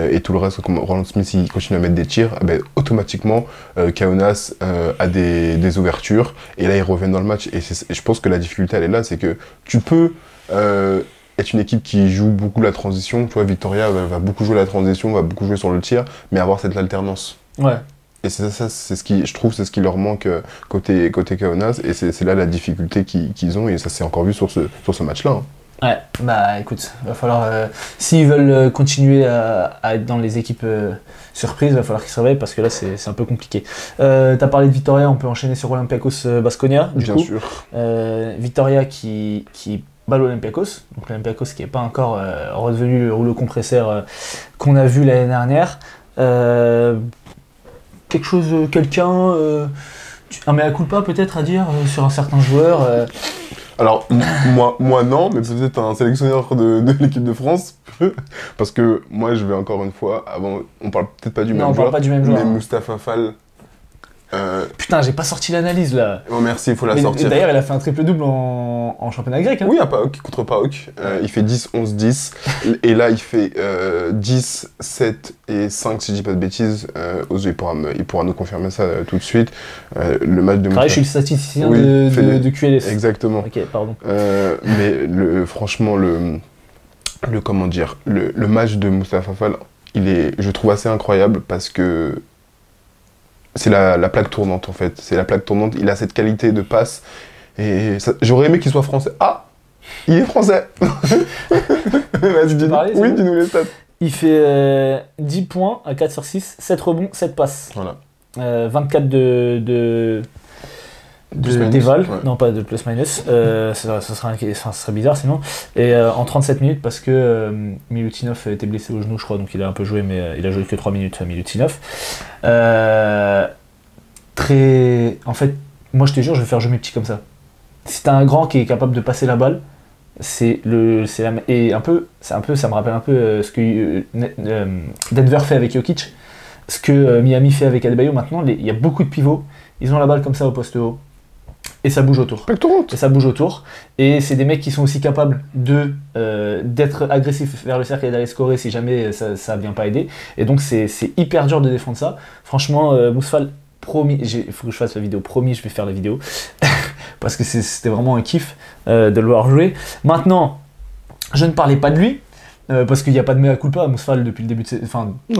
et tout le reste, comme Roland Smith, il continue à mettre des tirs, ben, automatiquement, Kaunas a des ouvertures, et là, ils reviennent dans le match. Et je pense que la difficulté, elle est là, c'est que tu peux... être une équipe qui joue beaucoup la transition, tu vois, Victoria va beaucoup jouer la transition, va beaucoup jouer sur le tir, mais avoir cette alternance. Ouais. Et c'est ça, c'est ce qui, je trouve, c'est ce qui leur manque côté Kaunas, et c'est là la difficulté qu'ils ont, et ça s'est encore vu sur ce match-là. Hein. Ouais, bah écoute, va falloir, s'ils veulent continuer à être dans les équipes surprises, va falloir qu'ils se réveillent parce que là c'est un peu compliqué. T'as parlé de Victoria, on peut enchaîner sur Olympiakos Baskonia. Bien sûr. Victoria qui bat l'Olympiakos, donc l'Olympiakos qui n'est pas encore redevenu le rouleau compresseur qu'on a vu l'année dernière. Quelqu'un, un mea culpa peut-être à dire sur un certain joueur Alors, moi non, mais peut-être un sélectionneur de l'équipe de France, parce que moi je vais encore une fois, avant, on parle peut-être pas du même joueur, mais Moustapha Fall. Putain, j'ai pas sorti l'analyse là. Oh merci, il faut la sortir. D'ailleurs, il a fait un triple-double en championnat grec. Hein. Oui, à PAOK, contre PAOK. Il fait 10, 11, 10. Et là, il fait 10, 7 et 5, si je dis pas de bêtises. Ozo, il pourra nous confirmer ça tout de suite. Le match de je suis le statisticien de QLS. Exactement. Ok, pardon. Mais franchement, le match de Moustapha Fall, je trouve assez incroyable parce que c'est la plaque tournante en fait. C'est la plaque tournante. Il a cette qualité de passe. Et j'aurais aimé qu'il soit français. Ah, il est français. Vas-y, dis-nous les stats. Il fait 10 points à 4 sur 6, 7 rebonds, 7 passes. Voilà. 24 d'éval, ouais. Non pas de plus-minus, ça serait bizarre sinon. Et en 37 minutes parce que Milutinov était blessé au genou je crois, donc il a un peu joué mais il a joué que 3 minutes Milutinov. En fait, moi je te jure je vais faire jouer mes petits comme ça. Si t'as un grand qui est capable de passer la balle, ça me rappelle un peu ce que Denver fait avec Jokic, ce que Miami fait avec Adebayo maintenant. Il y a beaucoup de pivots, ils ont la balle comme ça au poste haut. Et ça bouge autour. Et c'est des mecs qui sont aussi capables d'être agressifs vers le cercle et d'aller scorer si jamais ça vient pas aider. Et donc c'est hyper dur de défendre ça. Franchement, Mousfal, promis, il faut que je fasse la vidéo. Promis, je vais faire la vidéo. Parce que c'était vraiment un kiff de le voir jouer. Maintenant, je ne parlais pas de lui. Parce qu'il n'y a pas de mea culpa, Mousfal depuis le début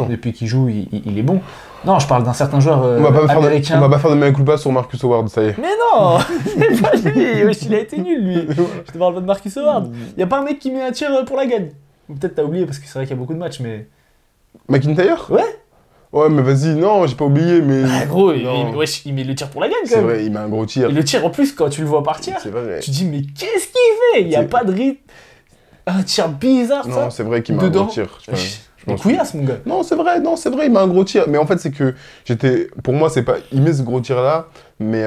depuis qu'il joue, il est bon. Non, je parle d'un certain joueur américain. On va pas faire de mea culpa sur Marcus Howard, ça y est. Mais non, c'est pas lui. Il a été nul lui. Je te parle pas de Marcus Howard. Il y a pas un mec qui met un tir pour la gagne. Ou peut-être t'as oublié parce que c'est vrai qu'il y a beaucoup de matchs, mais. McIntyre ? Ouais. Ouais, mais vas-y, non, j'ai pas oublié, mais. Ah, gros, il met le tir pour la gagne quand même. C'est vrai, il met un gros tir. Et le tir en plus, quand tu le vois partir, c'est vrai. tu te dis, mais qu'est-ce qu'il fait ? Il n'y a pas de rythme. Un tir bizarre, ça. Non, c'est vrai qu'il met un gros tir. Mais couillasse, mon gars. Non, c'est vrai, il met un gros tir. Mais en fait, c'est que pour moi, c'est pas. Il met ce gros tir-là, mais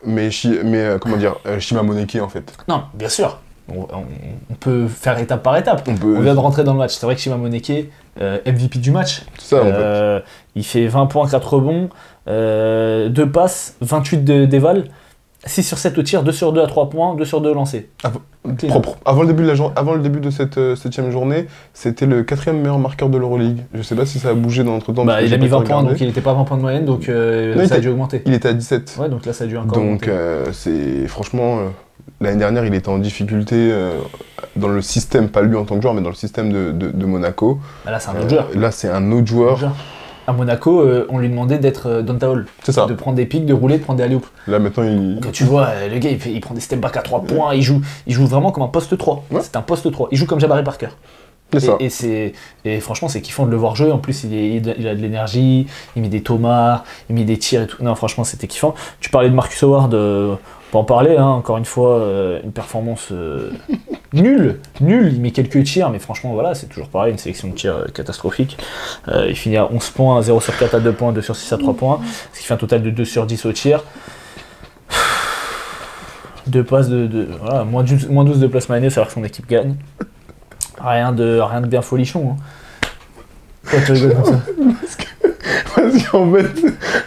comment dire, Shima Moneke, en fait. Non, bien sûr. On peut faire étape par étape. On vient de rentrer dans le match. C'est vrai que Shima Moneke, MVP du match. C'est ça, en fait. Il fait 20 points, 4 rebonds, 2 passes, 28 d'éval. 6 sur 7 au tir, 2 sur 2 à 3 points, 2 sur 2 lancés. Propre. Avant le début de cette 7ème journée, c'était le 4e meilleur marqueur de l'Euroleague. Je sais pas si ça a bougé dans l'entretemps. Il a mis 20 points, donc il était pas à 20 points de moyenne, donc ça a dû augmenter. Il était à 17. Ouais, donc là ça a dû encore augmenter. Donc c'est franchement, l'année dernière il était en difficulté dans le système, pas lui en tant que joueur, mais dans le système de Monaco. Là c'est un autre joueur. Là c'est un autre joueur. À Monaco, on lui demandait d'être Donta Hall. C'est ça. De prendre des pics, de rouler, de prendre des alley-oops. Là maintenant il... Quand tu vois, le gars il prend des step back à 3 points, il joue vraiment comme un poste 3. Ouais. C'est un poste 3. Il joue comme Jabari Parker. Et franchement c'est kiffant de le voir jouer. En plus il a de l'énergie, il met des tomards, il met des tirs et tout. Non franchement c'était kiffant. Tu parlais de Marcus Howard, on peut en parler, hein. Encore une fois, une performance nulle. Il met quelques tirs, mais franchement voilà, c'est toujours pareil, une sélection de tirs catastrophique. Il finit à 11 points, 0 sur 4 à 2 points, 2 sur 6 à 3 points, ce qui fait un total de 2 sur 10 au tir. 2 passes voilà, moins 12 de plus minus alors que son équipe gagne. Rien de bien folichon. Hein. Pourquoi tu rigoles comme ça? Parce qu'en fait,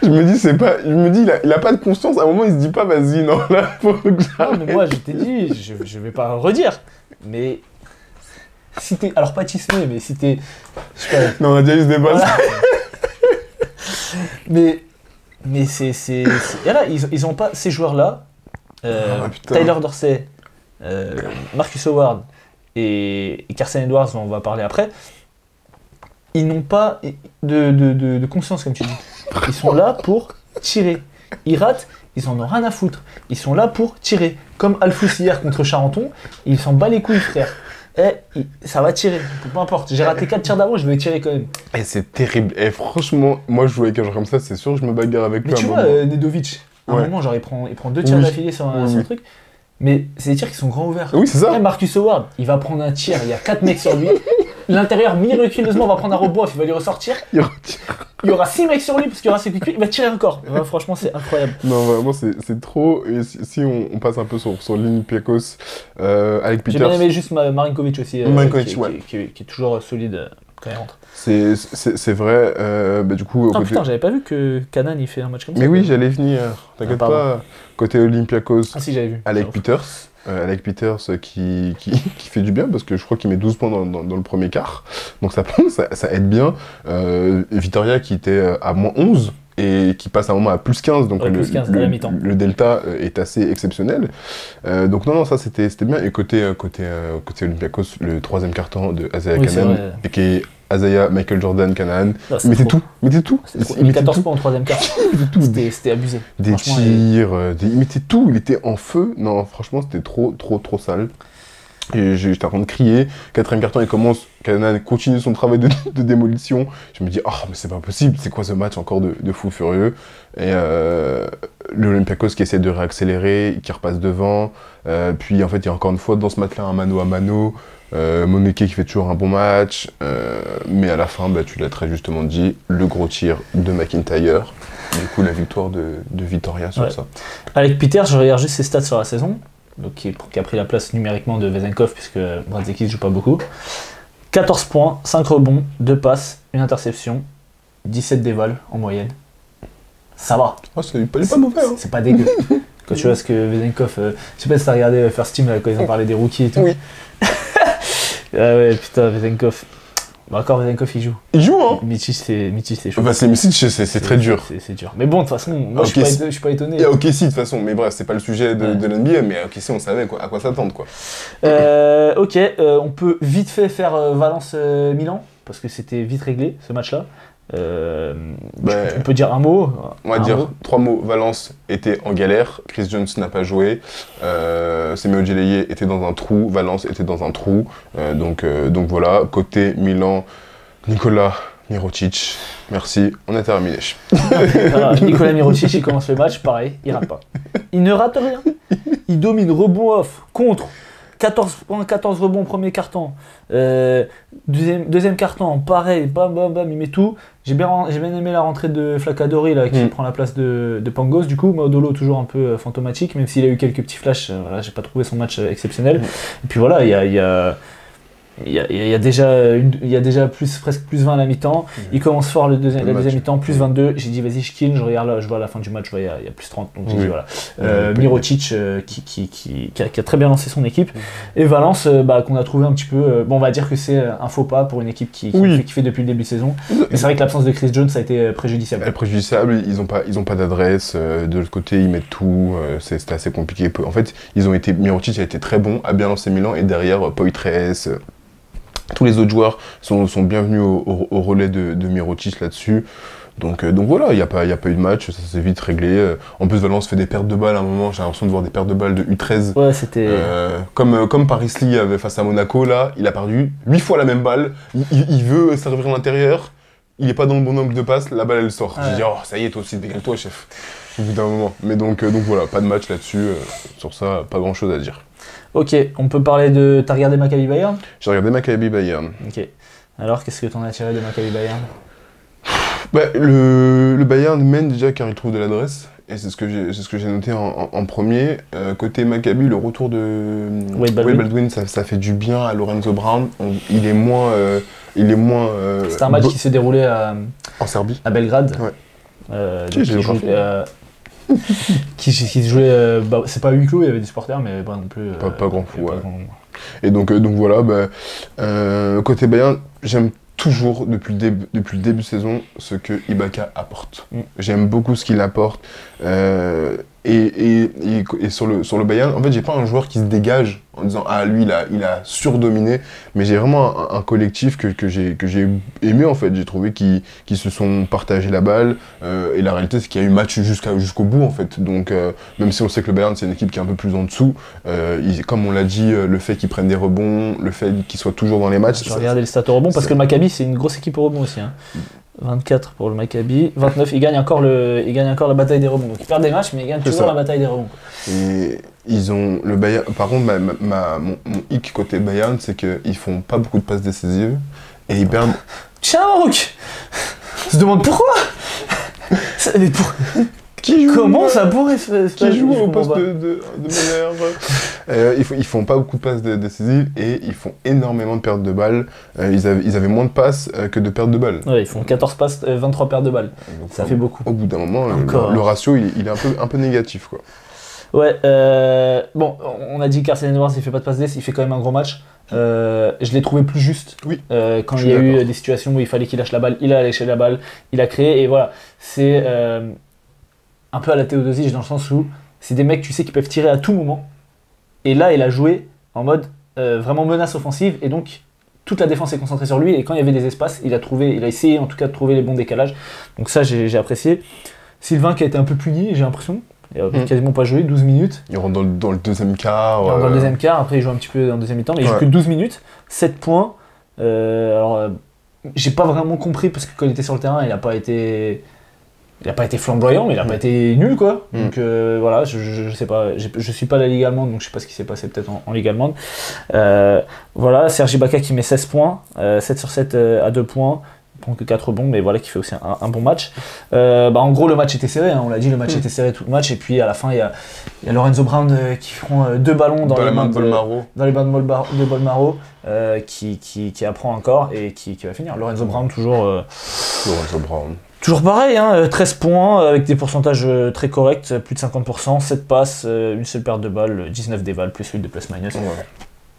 je me dis, il a pas de conscience. À un moment, il se dit pas, vas-y, non, là, faut que Non, j'arrête. mais moi, je t'ai dit, je vais pas redire. Mais si t'es. Alors, pas tismé, mais si t'es. Je sais pas. Non, on a déjà eu ce débat. Voilà. mais c'est. Et là, ils ont pas. Ces joueurs-là, Ah, putain. Tyler Dorsey, Marcus Howard et Carson Edwards, dont on va parler après, ils n'ont pas de conscience, comme tu dis. Ils sont là pour tirer. Ils ratent, ils en ont rien à foutre. Ils sont là pour tirer. Comme Alfous hier contre Charenton, il s'en bat les couilles, frère. Ça va tirer, peu importe. J'ai raté 4 tirs d'avant, je vais tirer quand même. Et c'est terrible. Et franchement, moi, je jouais avec un joueur comme ça, c'est sûr que je me bagarre avec lui. Mais tu à un vois, moment. Nedovic, à un Ouais. moment, genre, il prend 2 tirs Oui. d'affilée sur un Oui. truc. Mais c'est des tirs qui sont grands ouverts. Oui, c'est ça. Et Marcus Howard, il va prendre un tir, il y a 4 mecs sur lui. L'intérieur, miraculeusement, va prendre un rebond, il va lui ressortir. Il retire. Il y aura 6 mecs sur lui parce qu'il y aura ses coups de pied, il va tirer encore. Ouais, franchement, c'est incroyable. Non, vraiment, c'est trop. Et si on passe un peu sur l'Olympiakos, avec J'ai bien Peters, aimé juste Marinkovic aussi, Marinkovic, ouais. qui est toujours solide quand il rentre. c'est vrai. Bah, du coup, Ah putain, j'avais pas vu que Kanan il fait un match comme ça. mais oui, quoi. j'allais venir. T'inquiète pardon. pas. Côté Olympiakos, Ah si, j'avais vu. Alec Ça, Peters. Alec Peters qui fait du bien parce que je crois qu'il met 12 points dans le premier quart. Donc ça aide bien. Vitoria qui était à moins 11 et qui passe à un moment à plus 15. Donc Ouais, plus 15 à la mi-temps. le delta est assez exceptionnel. Donc non, ça c'était bien. Et côté Olympiakos, le troisième carton de Isaiah Oui, c'est Canaan, vrai. et qui est Isaiah Michael Jordan Canaan. Non, c'est Il mettait trop. tout. Il mettait tout. C'est trop. Il Il met mettait 14 tout. points en troisième quart. Il mettait tout. C'était abusé. Des Franchement, tirs, il mettait tout, il était en feu. Non, franchement, c'était trop sale. Et j'étais en train de crier. Quatrième carton, il commence. Canaan continue son travail de démolition. Je me dis, oh, mais c'est pas possible, c'est quoi ce match encore de fou furieux. Et l'Olympiakos qui essaie de réaccélérer, qui repasse devant. Puis en fait, il y a encore une fois dans ce match-là un mano à mano. Moneke qui fait toujours un bon match. Mais à la fin, bah, tu l'as très justement dit, le gros tir de McIntyre. Du coup, la victoire de Vitoria sur Ouais. ça. Avec Peter, je regarde juste ses stats sur la saison, donc qui a pris la place numériquement de Vezenkov puisque Brazdeikis joue pas beaucoup. 14 points, 5 rebonds, 2 passes, 1 interception, 17 dévals en moyenne. Ça va. Oh, il est pas mauvais. Hein. C'est pas dégueu. Quand tu vois ce que Vezenkov... je sais pas si t'as regardé First Team là, quand ils ont parlé des rookies et tout. Oui. Ah ouais, putain, Vezenkov. Bah encore Vezenkov il joue. Il joue, hein. Mitic c'est chaud. Bah, c'est très dur. C'est dur. Mais bon, de toute façon, moi Ok, je suis pas étonné. Et ok, si, de toute façon, mais bref, c'est pas le sujet Ouais. de l'NBA, mais ok, si, on savait à quoi s'attendre, quoi. Ok, on peut vite fait faire Valence-Milan, parce que c'était vite réglé ce match-là. On peut dire un mot. On va dire 3 mots. Valence était en galère, Chris Jones n'a pas joué, Semeo Djeleye était dans un trou, Valence était dans un trou. Donc voilà, côté Milan, Nikola Mirotic, merci, on a terminé. Voilà, Nikola Mirotic, il commence le match, pareil, il rate pas. Il ne rate rien. Il domine rebond off, contre, 14 points, 14 rebonds premier carton. Deuxième carton, pareil, bam bam bam, il met tout. J'ai bien aimé la rentrée de Flacadori là, qui prend la place de Pangos. Du coup, Maudolo toujours un peu fantomatique, même s'il a eu quelques petits flashs. Voilà, j'ai pas trouvé son match exceptionnel. Et puis voilà, il y a déjà presque plus 20 à la mi-temps. Il commence fort la deuxième mi-temps, plus 22. J'ai dit vas-y, je kill, je regarde là, je vois à la fin du match, il y a plus 30. Donc j'ai dit voilà. Mirotic qui a très bien lancé son équipe. Et Valence, qu'on a trouvé un petit peu. Bon, on va dire que c'est un faux pas pour une équipe qui fait depuis le début de saison. Mais c'est vrai que l'absence de Chris Jones a été préjudiciable. Elle est préjudiciable, ils ont pas d'adresse. De l'autre côté, ils mettent tout. C'était assez compliqué. En fait, Mirotic a été très bon, a bien lancé Milan. Et derrière, Poitres. Tous les autres joueurs sont bienvenus au relais de Mirotic là-dessus. Donc voilà, il n'y a pas eu de match, ça s'est vite réglé. En plus, Valence fait des pertes de balles à un moment, j'ai l'impression de voir des pertes de balles de U13. Ouais, c'était... Comme Paris Lee avait face à Monaco, là, il a perdu 8 fois la même balle. Il veut servir à l'intérieur, il n'est pas dans le bon angle de passe, la balle elle sort. Ouais. J'ai dit, oh ça y est, toi aussi, dégale-toi, chef. Au bout d'un moment. Mais donc voilà, pas de match là-dessus. Sur ça, pas grand-chose à dire. Ok, on peut parler de... T'as regardé Maccabi Bayern ? J'ai regardé Maccabi Bayern. Ok. Alors, qu'est-ce que t'en as tiré de Maccabi Bayern ? Bah, le Bayern mène déjà car il trouve de l'adresse et c'est ce que j'ai noté en premier. Côté Maccabi, le retour de Wade Baldwin, ça fait du bien à Lorenzo Brown. Il est moins. C'était un match qui s'est déroulé en Serbie, à Belgrade. Ouais. Qui jouait. C'est pas huis clos, il y avait des supporters, mais pas non plus. Pas grand fou. Ouais. Et donc voilà. Côté Bayern, j'aime toujours depuis le début de saison ce que Ibaka apporte. J'aime beaucoup ce qu'il apporte. Et sur le Bayern, en fait, j'ai pas un joueur qui se dégage en disant ah lui il a surdominé, mais j'ai vraiment un collectif que j'ai aimé en fait. J'ai trouvé qu'ils se sont partagés la balle et la réalité c'est qu'il y a eu match jusqu'au bout en fait. Donc même si on sait que le Bayern c'est une équipe qui est un peu plus en dessous, comme on l'a dit, le fait qu'ils prennent des rebonds, le fait qu'ils soient toujours dans les matchs. Je regardais les stats au rebond parce que le Maccabi c'est une grosse équipe au rebond aussi. 24 pour le Maccabi, 29, il gagne encore la bataille des rebonds. Donc ils perdent des matchs, mais ils gagnent toujours la bataille des rebonds. Et ils ont le Bayern. Par contre, mon hic côté Bayern, c'est qu'ils font pas beaucoup de passes décisives et ils perdent. Tiens, Maroc, je te demande pourquoi. Comment ça pourrait se faire? Qui joue au poste de meneur. Ils font pas beaucoup de passes décisives et ils font énormément de pertes de balles. Ils avaient moins de passes que de pertes de balles. Ouais, ils font 14 passes, 23 pertes de balles. Donc, ça fait beaucoup. Au bout d'un moment, le ratio il est un peu négatif quoi. Ouais, bon, on a dit qu'Arsène Wenger il fait pas de passes décisives, il fait quand même un gros match. Je l'ai trouvé plus juste. Oui. Quand il y a eu des situations où il fallait qu'il lâche la balle, il a lâché la balle, il a créé et voilà. C'est un peu à la Teodosic dans le sens où c'est des mecs tu sais qui peuvent tirer à tout moment et là il a joué en mode vraiment menace offensive et donc toute la défense est concentrée sur lui et quand il y avait des espaces il a essayé en tout cas de trouver les bons décalages, donc ça j'ai apprécié. Sylvain qui a été un peu puni j'ai l'impression, il a quasiment pas joué, 12 minutes. Il rentre dans le deuxième quart. Il rentre dans le deuxième quart, après il joue un petit peu dans le deuxième mi-temps mais il joue que 12 minutes, 7 points. J'ai pas vraiment compris parce que quand il était sur le terrain il a pas été flamboyant, mais il a pas été nul quoi. Donc voilà, je sais pas, je suis pas la Ligue allemande, donc je sais pas ce qui s'est passé peut-être en Ligue allemande. Voilà, Serge Ibaka qui met 16 points, 7 sur 7 à 2 points, il prend que 4 rebonds, mais voilà, qui fait aussi un bon match. En gros, le match était serré, hein, on l'a dit, le match était serré tout le match, et puis à la fin, il y a Lorenzo Brown qui prend 2 ballons dans les mains de Bolmaro, qui apprend encore et qui va finir. Lorenzo Brown, toujours pareil, hein, 13 points avec des pourcentages très corrects, plus de 50%, 7 passes, une seule perte de balles, 19 dévals, plus 8 de plus-minus. Ouais.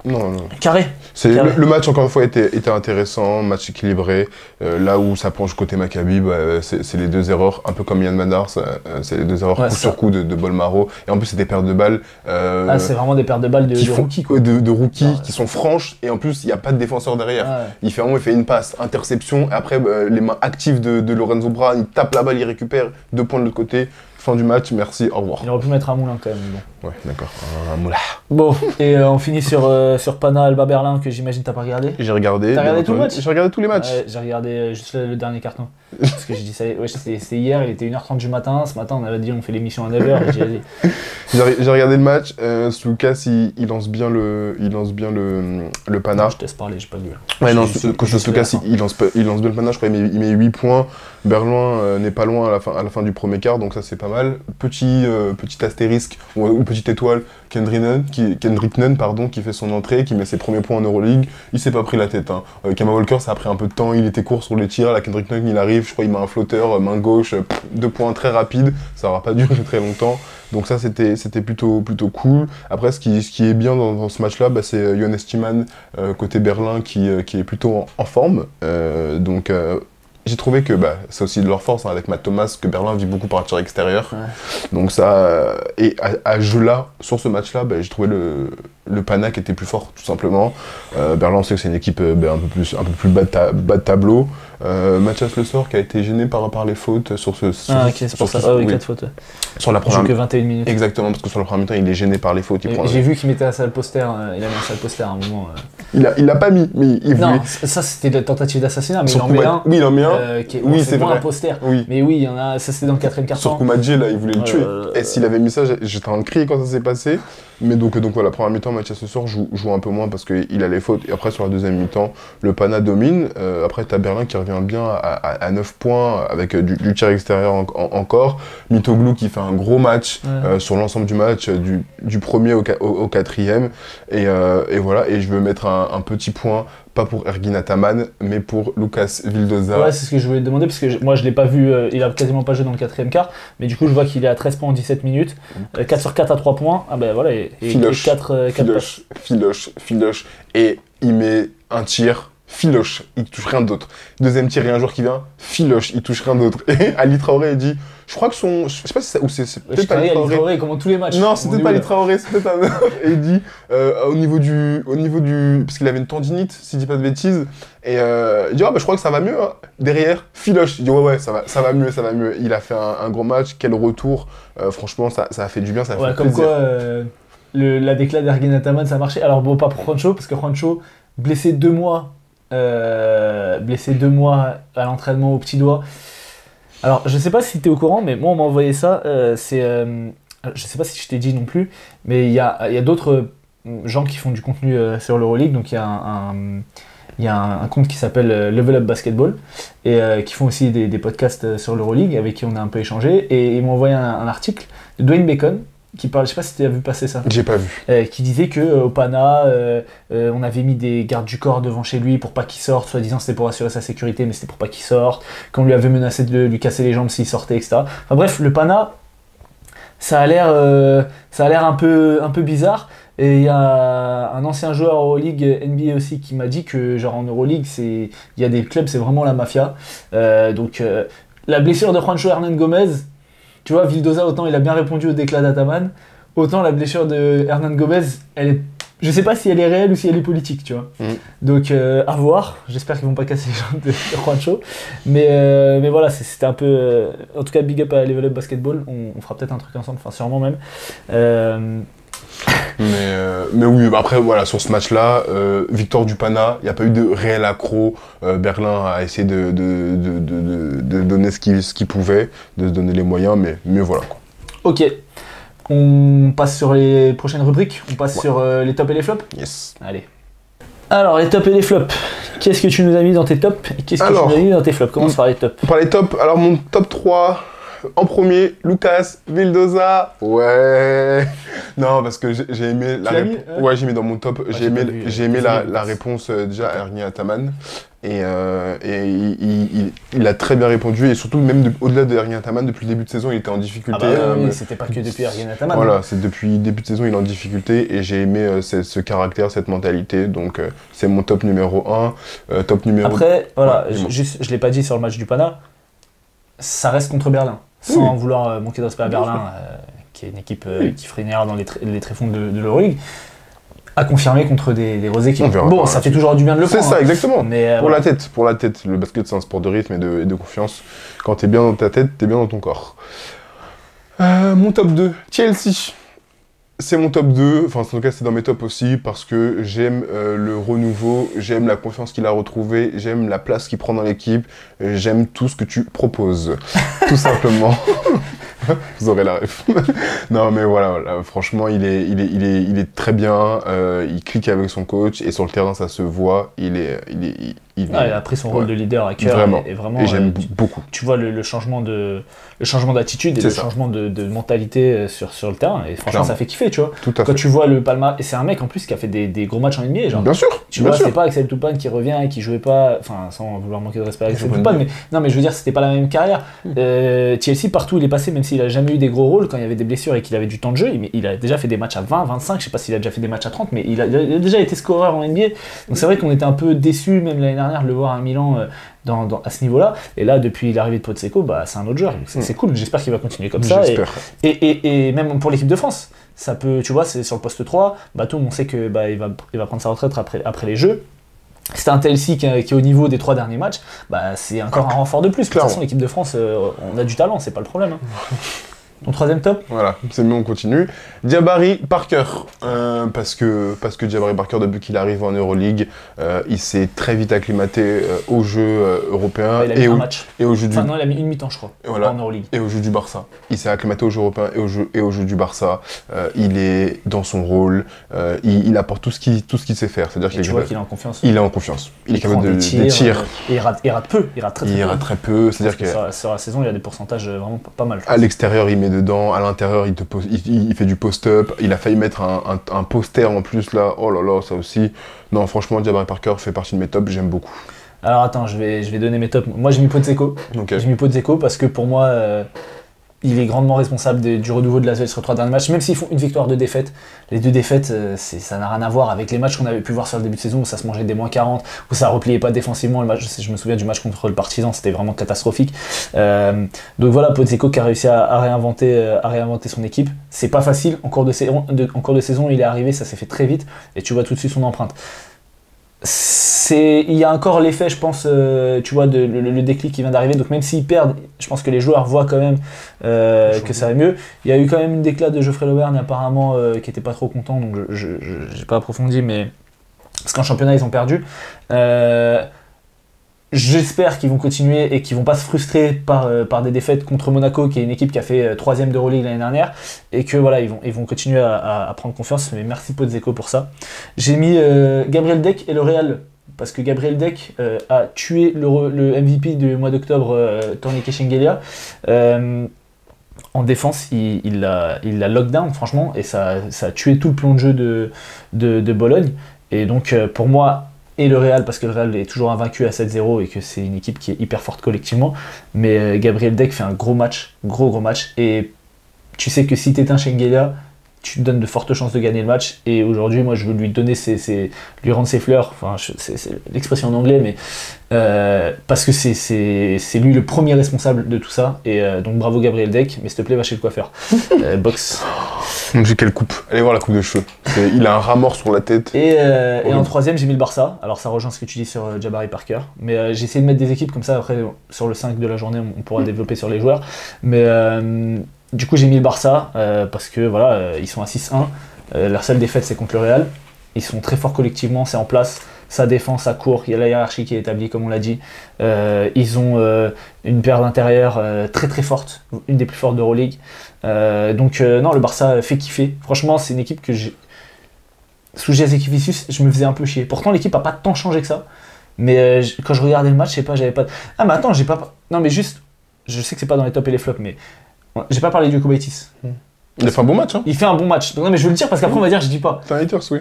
Non. Carré. Le match, encore une fois, était intéressant, match équilibré. Là où ça penche côté Maccabi, c'est les 2 erreurs, un peu comme Yann Madar, c'est les 2 erreurs coup sur coup de Bolmaro. Et en plus, c'est des pertes de balles. C'est vraiment des pertes de balles de rookies. De rookies qui sont franches, et en plus, il n'y a pas de défenseur derrière. Il fait une passe, interception, et après, les mains actives de Lorenzo Brown, il tape la balle, il récupère 2 points de l'autre côté. Fin du match, merci, au revoir. Il aurait pu mettre un moulin quand même. Bon. Ouais, d'accord, un moulin. Bon, et on finit sur Pana Alba Berlin que j'imagine t'as pas regardé. J'ai regardé. T'as regardé tout le match? J'ai regardé tous les matchs. J'ai regardé juste le dernier carton. Parce que j'ai dit ça, c'était hier, il était 1h30 du matin. Ce matin, on avait dit on fait l'émission à 9h. J'ai regardé le match. Slukas, il lance bien le Pana. Non, je te laisse parler, j'ai pas vu. Ouais, non, Slukas, il lance bien le Pana. Je crois qu'il met 8 points. Berlin n'est pas loin à la fin du premier quart, donc ça c'est pas mal. Petit astérisque ou petite étoile, Kendrick Nunn, qui fait son entrée, qui met ses premiers points en Euroleague. Il s'est pas pris la tête. Kemba Walker, ça a pris un peu de temps, il était court sur les tirs. Là, Kendrick Nunn, il arrive, je crois, il met un flotteur, main gauche, 2 points très rapides. Ça aura pas duré très longtemps. Donc ça, c'était plutôt cool. Après, ce qui est bien dans ce match-là, c'est Jonas Tiemann, côté Berlin, qui est plutôt en forme. J'ai trouvé que c'est aussi de leur force, avec Matt Thomas, que Berlin vit beaucoup par tir extérieur. Ouais. Donc ça, et à jeu là, sur ce match-là, j'ai trouvé le Pana qui était plus fort, tout simplement. Berlin, on sait que c'est une équipe un peu plus bas de tableau. Mathias Le Sort qui a été gêné par les fautes sur ce. C'est pour ça. Oui, 4 fautes. Sur la première. Que 21 minutes. Exactement, parce que sur le premier mi-temps, il est gêné par les fautes. J'ai vu qu'il mettait un sale poster. Il a mis un sale poster à un moment. Il l'a pas mis, mais il voulait. Non, ça c'était de la tentative d'assassinat, mais il en met un. Oui, il en met un. Oui, c'est vrai. Un poster. Oui. Mais oui, il y en a. Ça c'était dans le 4ème quart-temps. Sur Koumadji, là, il voulait le tuer. Et s'il avait mis ça, j'étais en train de crier quand ça s'est passé. Mais donc voilà, première mi-temps, Mathias ce soir joue un peu moins parce qu'il a les fautes. Et après, sur la deuxième mi-temps, le Pana domine. Après, t'as Berlin qui revient bien à 9 points avec du tir extérieur encore. Mitoglou qui fait un gros match sur l'ensemble du match, du premier au quatrième. Et voilà, et je veux mettre un petit point, pas pour Ergin Ataman, mais pour Lucas Vildoza. Ouais, c'est ce que je voulais te demander, parce que moi je l'ai pas vu, il a quasiment pas joué dans le quatrième quart, mais du coup je vois qu'il est à 13 points en 17 minutes, 4 sur 4 à 3 points, ah ben voilà, et 4 passes. Filoche, et il met un tir, filoche, il touche rien d'autre. Deuxième tir, il y a un joueur qui vient, filoche, il touche rien d'autre. Et Ali Traoré, il dit, je crois que je sais pas si c'est, ou c'est peut-être pas Ali Traoré, comme tous les matchs. Non, c'est peut-être pas Ali Traoré, c'est peut-être un autre. Et il dit, au niveau du, parce qu'il avait une tendinite, si je dis pas de bêtises, et il dit, je crois que ça va mieux, hein. Derrière, filoche, il dit, ouais, ça va mieux. Il a fait un gros match, quel retour, franchement, ça a fait du bien, ça a fait comme plaisir. quoi, la déclat d'Ergin Ataman, ça a marché. Alors bon, pas pour Juancho, parce que Juancho, blessé 2 mois à l'entraînement au petit doigt. Alors, je sais pas si tu es au courant, mais moi, on m'a envoyé ça. Je sais pas si je t'ai dit non plus, mais il y a d'autres gens qui font du contenu sur l'Euroleague. Donc, il y a un compte qui s'appelle Level Up Basketball et qui font aussi des podcasts sur l'Euroleague avec qui on a un peu échangé. Et ils m'ont envoyé un article de Dwayne Bacon qui parle, je sais pas si tu as vu passer ça. J'ai pas vu. Qui disait que au Pana, on avait mis des gardes du corps devant chez lui pour pas qu'il sorte, soi-disant c'était pour assurer sa sécurité, mais c'était pour pas qu'il sorte, qu'on lui avait menacé de lui casser les jambes s'il sortait, etc. Enfin bref, le Pana, ça a l'air un peu bizarre. Et il y a un ancien joueur Euroleague NBA aussi qui m'a dit que genre en Euroleague, il y a des clubs, c'est vraiment la mafia. Donc la blessure de Juancho Hernan Gomez, tu vois, Vildoza, autant il a bien répondu au déclat d'Ataman, autant la blessure de Hernan Gomez, je sais pas si elle est réelle ou si elle est politique, tu vois. Donc à voir, j'espère qu'ils vont pas casser les jambes de Juancho. Mais voilà, c'était un peu... en tout cas, big up à Level Up Basketball, on fera peut-être un truc ensemble, enfin sûrement même. Mais oui, après voilà, sur ce match-là, victoire du Pana, il n'y a pas eu de réel accro. Berlin a essayé de donner ce qu'il pouvait, de se donner les moyens, mais voilà quoi. Ok, on passe sur les prochaines rubriques, on passe sur les tops et les flops. Yes. Allez. Alors, les tops et les flops. Qu'est-ce que tu nous as mis dans tes tops et qu'est-ce que tu nous as mis dans tes flops? Commence par les tops. Par les tops, alors mon top 3... En premier, Lucas Vildoza. Ouais. Non, parce que j'ai aimé la réponse. Ouais, j'ai mis dans mon top. J'ai aimé la réponse déjà à Ergin Ataman. Et il a très bien répondu. Et surtout, même au-delà de Ergin Ataman, depuis le début de saison, il était en difficulté. Ah bah oui, c'était pas que depuis Ergin Ataman. Voilà, c'est depuis le début de saison, il est en difficulté. Et j'ai aimé ce caractère, cette mentalité. Donc, c'est mon top numéro 1. Top numéro... Après, voilà, je l'ai pas dit sur le match du Pana. Ça reste contre Berlin. Sans vouloir manquer de respect à Berlin, qui est une équipe qui ferait une erreur dans les tréfonds de l'Euroleague, à confirmer contre des grosses équipes. Bon, ça fait toujours du bien de le prendre. C'est ça, exactement. Mais, pour la tête. Le basket, c'est un sport de rythme et de confiance. Quand t'es bien dans ta tête, t'es bien dans ton corps. Mon top 2, Chelsea. C'est mon top 2, enfin en tout cas c'est dans mes tops aussi parce que j'aime le renouveau, j'aime la confiance qu'il a retrouvée, j'aime la place qu'il prend dans l'équipe, j'aime tout ce que tu proposes, tout simplement. Vous aurez la ref. Non mais voilà, franchement il est très bien, il clique avec son coach et sur le terrain ça se voit, il a pris son rôle de leader à cœur. Vraiment. Et j'aime beaucoup. Tu vois le changement d'attitude et le changement de mentalité sur le terrain. Et franchement, ça fait kiffer, tu vois. Tout à fait. Quand tu vois le Palma, et c'est un mec en plus qui a fait des gros matchs en NBA, genre. Bien sûr. Tu vois, c'est pas Axel Toupane qui revient et qui jouait pas, enfin, sans vouloir manquer de respect à Axel Toupane, mais non, mais je veux dire, c'était pas la même carrière. Chelsea, partout où il est passé, même s'il a jamais eu des gros rôles, quand il y avait des blessures et qu'il avait du temps de jeu, il a déjà fait des matchs à 20, 25, je sais pas s'il a déjà fait des matchs à 30, mais il a déjà été scoreur en NBA. Donc c'est vrai qu'on était un peu déçus, même l'année dernière, de le voir à Milan à ce niveau-là. Et là, depuis l'arrivée de Potseko, c'est un autre joueur. C'est cool. J'espère qu'il va continuer comme ça. Et même pour l'équipe de France, ça peut, tu vois, c'est sur le poste 3. Batum, on sait que il va prendre sa retraite après les Jeux. C'est un Chelsea qui est au niveau des 3 derniers matchs. C'est encore un renfort de plus. De toute façon, l'équipe de France, on a du talent, c'est pas le problème. Ton troisième top? Voilà, c'est mieux, on continue. Jabari Parker, parce que Jabari Parker, depuis qu'il arrive en Euroleague, il s'est très vite acclimaté au jeu européen Il a mis un match. et au jeu du... Enfin non, il a mis une mi-temps, je crois, Voilà. en Euroleague. Et au jeu du Barça. Il s'est acclimaté au jeu européen et au jeu du Barça. Il est dans son rôle, il apporte tout ce qu'il sait faire. C'est-à-dire Tu vois qu'il est en confiance. Il est en confiance. Il est capable prend de des tirs. Et il rate peu, il rate très peu. Il rate très peu, c'est-à-dire que sur la saison, il a des pourcentages vraiment pas mal. à l'extérieur, il met dedans, à l'intérieur, il fait du post-up, il a failli mettre un poster en plus là, oh là là, ça aussi. Non, franchement, Jabari Parker fait partie de mes tops, j'aime beaucoup. Alors attends, je vais donner mes tops. Moi j'ai mis Podzeko. Okay. J'ai mis Podzeko parce que pour moi, il est grandement responsable du renouveau de l'ASVEL sur les 3 derniers matchs, même s'ils font une victoire, 2 défaites. Les 2 défaites, ça n'a rien à voir avec les matchs qu'on avait pu voir sur le début de saison où ça se mangeait des moins 40, où ça repliait pas défensivement. Le match, je me souviens du match contre le Partizan, c'était vraiment catastrophique. Donc voilà, Podzeko qui a réussi à réinventer son équipe. C'est pas facile, en cours de saison, il est arrivé, ça s'est fait très vite, et tu vois tout de suite son empreinte. Il y a encore l'effet, je pense, tu vois, le déclic qui vient d'arriver. Donc même s'ils perdent, je pense que les joueurs voient quand même que ça va mieux. Il y a eu quand même une déclat de Geoffrey Lauvergne apparemment qui était pas trop content, donc je n'ai pas approfondi, mais parce qu'en championnat ils ont perdu. J'espère qu'ils vont continuer et qu'ils vont pas se frustrer par des défaites contre Monaco, qui est une équipe qui a fait 3ème d'Euroleague l'année dernière, et que voilà, ils vont continuer à prendre confiance. Mais merci Podzeko pour ça. J'ai mis Gabriel Deck et le Real, parce que Gabriel Deck a tué le MVP du mois d'octobre, Tornike Shengelia. En défense, il l'a lockdown franchement, et ça a tué tout le plan de jeu de Bologne. Et donc pour moi, et le Real, parce que le Real est toujours invaincu à 7-0 et que c'est une équipe qui est hyper forte collectivement. Mais Gabriel Deck fait un gros match, gros match. Et tu sais que si t'éteins Shengelia, tu te donnes de fortes chances de gagner le match. Et aujourd'hui, moi, je veux lui donner lui rendre ses fleurs. Enfin, c'est l'expression en anglais, mais parce que c'est lui le premier responsable de tout ça. Et donc bravo Gabriel Deck, mais s'il te plaît, va chez le coiffeur. Box. Donc j'ai quelle coupe? Allez voir la coupe de cheveux. Il a un rat mort sur la tête. Et en troisième, j'ai mis le Barça. Alors ça rejoint ce que tu dis sur Jabari Parker. Mais j'ai essayé de mettre des équipes comme ça. Après, sur le 5 de la journée, on pourra développer sur les joueurs. Mais du coup, j'ai mis le Barça parce que voilà, ils sont à 6-1. Leur seule défaite, c'est contre le Real. Ils sont très forts collectivement, c'est en place. Ça défend, ça court, il y a la hiérarchie qui est établie, comme on l'a dit. Ils ont une paire d'intérieur très très forte, une des plus fortes d'Euroleague. Donc non, le Barça fait kiffer. Franchement, c'est une équipe que sous Jasikevicius, je me faisais un peu chier. Pourtant, l'équipe a pas tant changé que ça. Mais quand je regardais le match, je sais pas, j'avais pas... Ah mais attends, j'ai pas... Non mais juste, je sais que c'est pas dans les tops et les flops, mais j'ai pas parlé du Kubaitis. Il a fait un bon match, hein. Il fait un bon match. Donc, non mais je veux le dire parce qu'après on va dire je dis pas. T'es un haters, oui.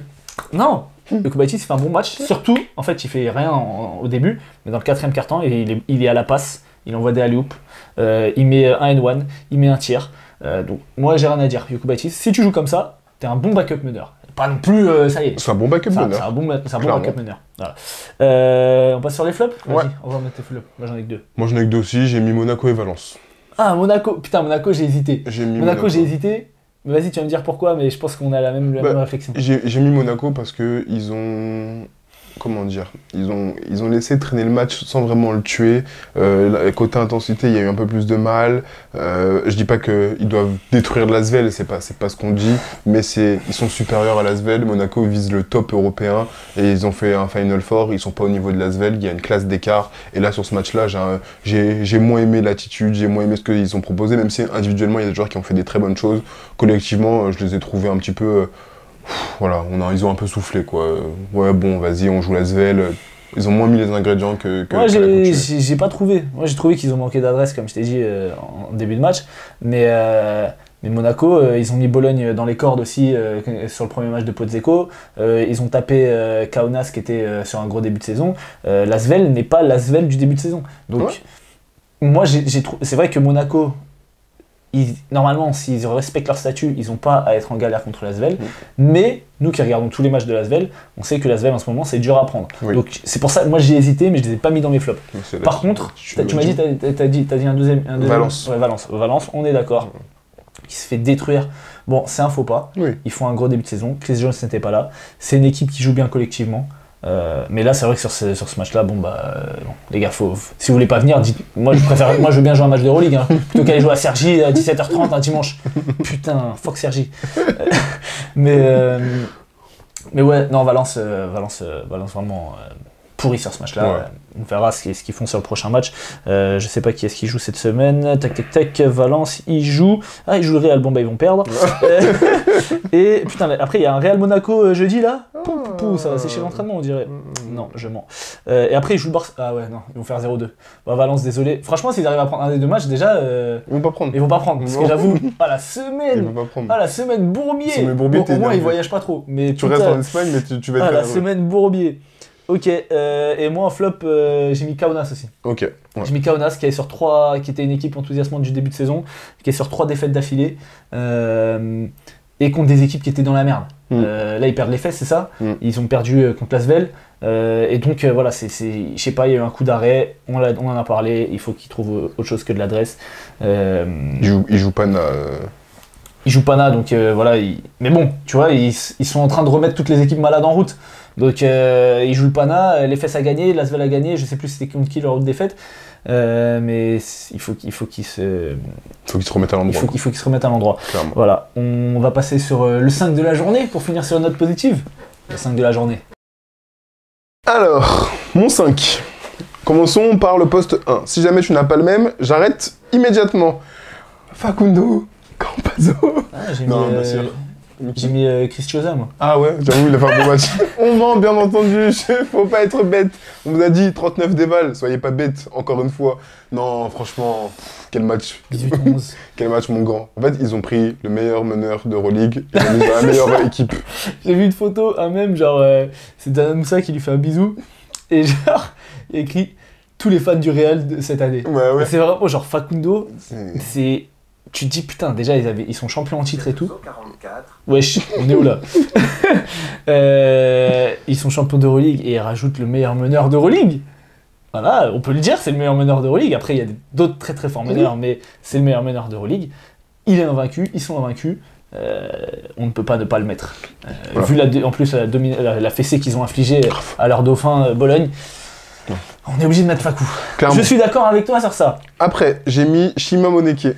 Non, le Kubaitis fait un bon match. Surtout, en fait, il fait rien au début, mais dans le 4ème quart-temps, il est à la passe, il envoie des alley-oops, il met un and one, il met un tir. Donc moi j'ai rien à dire. Kubaitis, si tu joues comme ça, t'es un bon backup meneur. Pas non plus, ça y est. C'est un bon backup meneur. C'est un bon backup meneur. Voilà. On passe sur les flops. Ouais. Vas-y, on va mettre tes flops. Moi j'en ai que 2. Moi j'en ai que 2 aussi, j'ai mis Monaco et Valence. Ah, Monaco. Putain, Monaco, j'ai hésité. Monaco, j'ai hésité. Vas-y, tu vas me dire pourquoi, mais je pense qu'on a la même réflexion. J'ai mis Monaco parce que ils ont... Comment dire, ils ont laissé traîner le match sans vraiment le tuer. Côté intensité, il y a eu un peu plus de mal. Je dis pas qu'ils doivent détruire l'ASVEL, c'est pas ce qu'on dit, mais ils sont supérieurs à l'ASVEL. Monaco vise le top européen et ils ont fait un Final Four. Ils sont pas au niveau de l'ASVEL, il y a une classe d'écart. Et là, sur ce match-là, j'ai moins aimé l'attitude, j'ai moins aimé ce qu'ils ont proposé, même si individuellement, il y a des joueurs qui ont fait des très bonnes choses. Collectivement, je les ai trouvés un petit peu... Voilà, ils ont un peu soufflé quoi. Ouais bon, vas-y, on joue l'ASVEL. Ils ont moins mis les ingrédients que moi j'ai pas trouvé. Moi j'ai trouvé qu'ils ont manqué d'adresse comme je t'ai dit en début de match. Mais Monaco, ils ont mis Bologne dans les cordes aussi sur le premier match de Podzeko. Ils ont tapé Kaunas qui était sur un gros début de saison. L'ASVEL n'est pas l'ASVEL du début de saison. Donc moi c'est vrai que Monaco, normalement, s'ils respectent leur statut, ils n'ont pas à être en galère contre l'ASVEL. Mais nous qui regardons tous les matchs de l'ASVEL, on sait que l'ASVEL en ce moment c'est dur à prendre. Oui. Donc c'est pour ça, moi j'ai hésité, mais je ne les ai pas mis dans mes flops. Par contre, tu m'as dit, t'as dit un deuxième. Valence. Ouais, Valence, on est d'accord. Qui se fait détruire. Bon, c'est un faux pas. Oui. Ils font un gros début de saison. Chris Jones n'était pas là. C'est une équipe qui joue bien collectivement. Mais là, c'est vrai que sur ce match-là, bon, les gars, si vous voulez pas venir, dites. Moi, je veux bien jouer un match d'Euroleague, hein, plutôt qu'aller jouer à Cergy à 17h30 un dimanche. Putain, fuck Cergy. Mais ouais, non, Valence vraiment pourri sur ce match-là. Ouais. On verra ce qu'ils font sur le prochain match. Je sais pas qui est-ce qui joue cette semaine. Tac. Valence, ils jouent le Real. Bon, ils vont perdre. Et putain, après, il y a un Real Monaco jeudi là. Ça va sécher l'entraînement, on dirait. Non, je mens. Et après, ils jouent le Barça. Ah ouais, non, ils vont faire 0-2. Valence, désolé. Franchement, s'ils arrivent à prendre un des deux matchs, déjà. Ils vont pas prendre. Parce que j'avoue, la Ils vont pas prendre. semaine Bourbier. Bourbier, Au moins, ils voyagent pas trop. Mais tu restes en Espagne, mais tu vas être. La semaine Bourbier. Ok, et moi en flop, j'ai mis Kaunas aussi. Ok. Ouais. J'ai mis Kaunas qui était une équipe enthousiasmante du début de saison, qui est sur 3 défaites d'affilée, et contre des équipes qui étaient dans la merde. Là, ils perdent les fesses, c'est ça. Ils ont perdu contre l'Asvel, et donc voilà, je sais pas, il y a eu un coup d'arrêt, on en a parlé, il faut qu'ils trouvent autre chose que de l'adresse. Ils jouent Pana. Ils jouent Pana, donc voilà. Mais bon, tu vois, ils sont en train de remettre toutes les équipes malades en route. Donc ils jouent le Pana, les fesses a gagné, l'Asvel a gagné, je sais plus c'était contre qui leur autre défaite, mais il faut qu'ils se remettent à l'endroit. Il faut qu'ils se remettent à l'endroit. Clairement. Voilà, on va passer sur le 5 de la journée pour finir sur une note positive. Le 5 de la journée. Alors, mon 5. Commençons par le poste 1. Si jamais tu n'as pas le même, j'arrête immédiatement. Facundo Campazzo. J'ai mis Chris Chiosa, moi. Ah ouais, j'avoue, il a fait un bon match. On ment, bien entendu, faut pas être bête. On vous a dit 39 déval, soyez pas bête, encore une fois. Non, franchement, quel match. 18-11. Quel match, mon grand. En fait, ils ont pris le meilleur meneur d'Euroleague et ils ont mis dans la meilleure équipe. J'ai vu une photo, même, genre, c'est Dan Moussa qui lui fait un bisou. Et genre, il y a écrit tous les fans du Real de cette année. Ouais. C'est vraiment, genre, Facundo, c'est... Tu te dis, putain, déjà, ils sont champions en titre et tout. 44. Wesh, on est où là? Ils sont champions d'Euroleague et ils rajoutent le meilleur meneur d'Euroleague. Voilà, on peut le dire, c'est le meilleur meneur d'Euroleague. Après, il y a d'autres très très forts meneurs, mais c'est le meilleur meneur d'Euroleague. Il est invaincu, ils sont invaincus. On ne peut pas ne pas le mettre. Vu en plus la fessée qu'ils ont infligée à leur dauphin Bologne, on est obligé de mettre Facu. Clairement. Je suis d'accord avec toi sur ça. Après, j'ai mis Shima Moneke.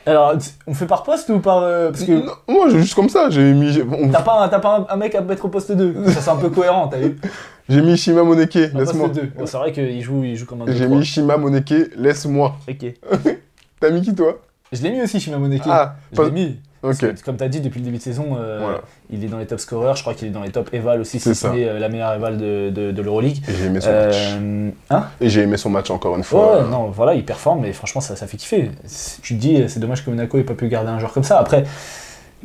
Alors, on fait par poste ou par... parce que Non, moi, juste comme ça, j'ai mis... t'as pas un mec à mettre au poste 2. Ça, c'est un peu cohérent, t'as vu? J'ai mis Shima Moneke, Un laisse-moi. poste 2. Bon, c'est vrai qu'il joue comme un 2-3. J'ai mis Shima Moneke, laisse-moi. Ok. T'as mis qui, toi? Je l'ai mis aussi, Shima Moneke. Ah, Je l'ai mis. Parce ok. que, comme t'as dit, depuis le début de saison, Voilà. il est dans les top scorers. Je crois qu'il est dans les top Eval aussi, C'est si ce n'est la meilleure Eval de l'Euroleague. Et j'ai aimé son match. Hein? Et j'ai aimé son match encore une fois. Ouais, non, voilà, il performe, mais franchement, ça fait kiffer. Tu te dis, c'est dommage que Monaco ait pas pu garder un joueur comme ça. Après,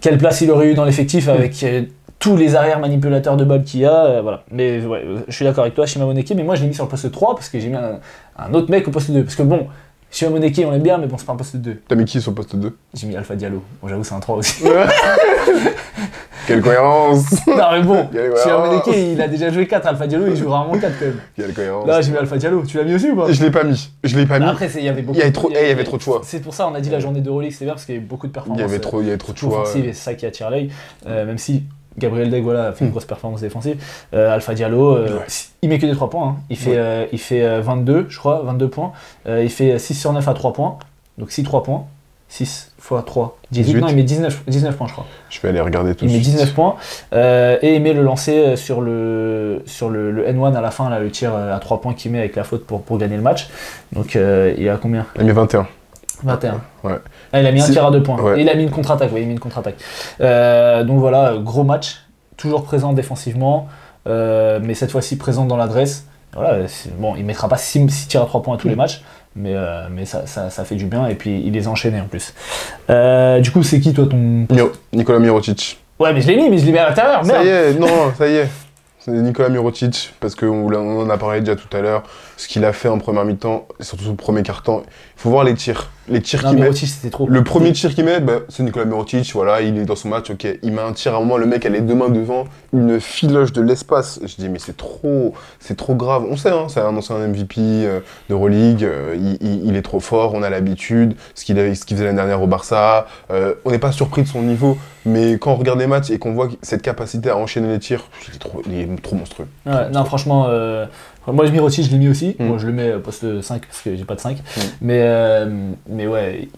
quelle place il aurait eu dans l'effectif avec tous les arrières manipulateurs de balles qu'il y a, voilà. Mais ouais, je suis d'accord avec toi, Shima Moneke, mais moi je l'ai mis sur le poste 3 parce que j'ai mis un autre mec au poste 2. Parce que bon, Shima Moneke, on l'aime bien, mais bon, c'est pas un poste 2. T'as mis qui sur le poste 2? J'ai mis Alpha Diallo. Bon, j'avoue, c'est un 3 aussi. Quelle cohérence. Non, mais bon, Quelle Shima cohérence. Moneke, il a déjà joué 4. Alpha Diallo, il joue rarement 4 quand même. Quelle cohérence. Là, j'ai mis Alpha Diallo. Tu l'as mis aussi ou pas? Je l'ai pas mis. Après, il y avait beaucoup Il y avait trop de choix. C'est pour ça on a dit la journée d'Euroleague, c'est bien parce qu'il y avait beaucoup de performances. Il y avait trop de choix. offensives et c'est ça qui attire l'œil. Même si Gabriel Deg a fait une grosse performance défensive. Alpha Diallo, il met que des 3 points. Hein. Il fait 22, je crois, 22 points. Il fait 6 sur 9 à 3 points. Donc 6 3 points. 6 x 3, 18. Non, il met 19 points, je crois. Je vais aller regarder tout de suite. Il met 19 suite. points. Et il met le lancer sur le N1 à la fin, là, le tir à 3 points qu'il met avec la faute pour gagner le match. Donc il a combien? Il met 21. 21. Ouais. Ah, il a mis un tir à 2 points. Ouais. Et il a mis une contre-attaque. Ouais, il a mis une contre-attaque. Donc voilà, gros match. Toujours présent défensivement. Mais cette fois-ci présent dans l'adresse. Voilà, bon, il ne mettra pas 6 tirs à 3 points à tous les matchs. Mais ça fait du bien. Et puis il les a enchaînés en plus. Du coup, c'est qui toi ton. Nicolas Mirotic. Ouais, mais je l'ai mis à l'intérieur. Merde. Ça y est, non, ça y est. C'est Nicolas Mirotic, parce qu'on en a parlé déjà tout à l'heure, ce qu'il a fait en première mi-temps, et surtout au premier quart-temps. Il faut voir les tirs. Les tirs qu'il met. Mirotic, c'était trop. Le premier tir qu'il met, c'est Nicolas Mirotic, voilà, il est dans son match, ok. Il met un tir à un moment, le mec, elle est 2 mains devant, une filoche de l'espace. Je dis, mais c'est trop grave. On sait, hein, c'est un ancien MVP d'Euroleague, il est trop fort, on a l'habitude, ce qu'il faisait l'année dernière au Barça, on n'est pas surpris de son niveau. Mais quand on regarde les matchs et qu'on voit cette capacité à enchaîner les tirs, il est trop monstrueux. Ouais, non, franchement, moi Mirotic, je l'ai mis aussi. Moi, je le mets poste 5 parce que j'ai pas de 5. Mais ouais,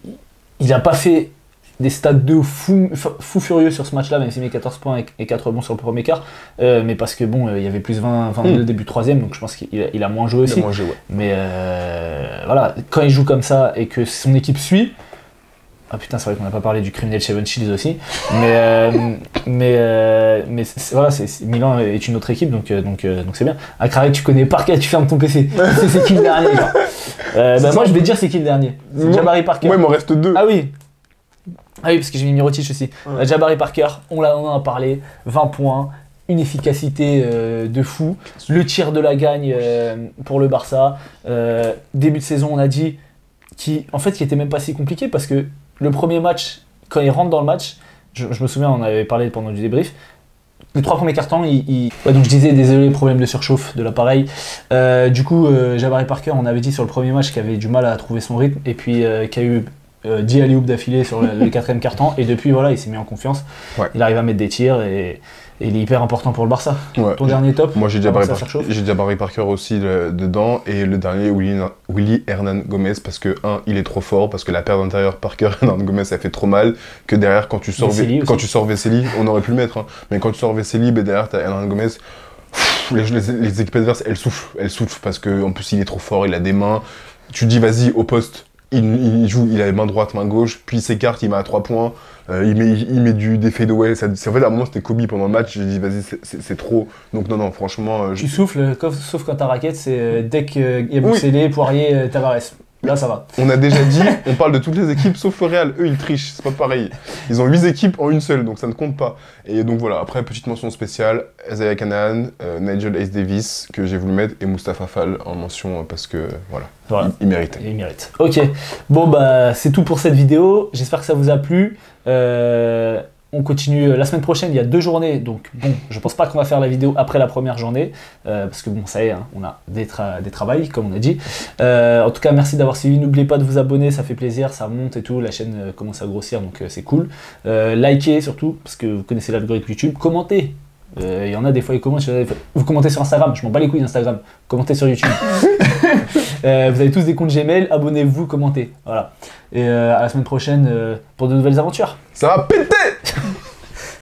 il a pas fait des stats de fou furieux sur ce match-là, même s'il met 14 points et 4 bons sur le premier quart. Mais parce que bon, il y avait plus 22 début de troisième, donc je pense qu'il a moins joué aussi. Mais voilà, quand il joue comme ça et que son équipe suit. Ah putain, c'est vrai qu'on n'a pas parlé du criminel Seven Shields aussi. Mais voilà, Milan est une autre équipe, donc c'est bien. Akrarek, tu connais par cœur, tu fermes ton PC. C'est qui le dernier, moi, je vais dire c'est qui le dernier. C'est Jabari Parker. Moi, il m'en reste 2. Ah oui, parce que j'ai mis Mirotic aussi. Jabari Parker, on en a parlé. 20 points, une efficacité de fou. Le tir de la gagne pour le Barça. Début de saison, on a dit qui était même pas si compliqué parce que le premier match, quand il rentre dans le match, je me souviens, on avait parlé pendant du débrief, les 3 premiers cartons, donc je disais désolé, problème de surchauffe de l'appareil. Du coup, Jabari Parker, on avait dit sur le premier match qu'il avait du mal à trouver son rythme et puis qu'il y a eu 10 alley-oops d'affilée sur le 4e carton et depuis voilà, il s'est mis en confiance. Il arrive à mettre des tirs et il est hyper important pour le Barça. Ton dernier top? Moi j'ai Jabari Parker aussi dedans et le dernier Willy Hernan Gomez parce que il est trop fort, parce que la paire d'intérieur Parker Hernan Gomez ça fait trop mal que derrière quand tu sors Vesely, on aurait pu le mettre, mais quand tu sors Vesely, derrière t'as Hernan Gomez. Les équipes adverses elles souffrent parce que en plus il est trop fort, il a des mains. Tu dis vas-y au poste. Il joue, il a main droite, main gauche, puis il s'écarte, il met à 3 points, il met des fadeaway. En fait, à un moment, c'était Kobe pendant le match, j'ai dit, vas-y, c'est trop. Donc, non, franchement. Tu souffles, sauf quand ta raquette, c'est Deck, Yabusele, Poirier, Tavares. Là, ça va. On a déjà dit, on parle de toutes les équipes sauf le Real. Eux, ils trichent, c'est pas pareil. Ils ont 8 équipes en une seule, donc ça ne compte pas. Et donc voilà, après, petite mention spéciale, Isaiah Canaan, Nigel Hayes Davis, que j'ai voulu mettre, et Mustapha Fall en mention parce que voilà. Il méritait. Il mérite. Ok, bon bah c'est tout pour cette vidéo. J'espère que ça vous a plu. On continue la semaine prochaine, il y a 2 journées, donc bon, je pense pas qu'on va faire la vidéo après la première journée, parce que bon, ça y est, hein, on a des travails, comme on a dit. En tout cas, merci d'avoir suivi, n'oubliez pas de vous abonner, ça fait plaisir, ça monte et tout, la chaîne commence à grossir, donc c'est cool. Likez surtout, parce que vous connaissez l'algorithme YouTube, commentez. Il y en a des fois, ils commentent, vous commentez sur Instagram, je m'en bats les couilles d'Instagram, commentez sur YouTube. Vous avez tous des comptes Gmail, abonnez-vous, commentez, voilà. Et à la semaine prochaine pour de nouvelles aventures. Ça va péter!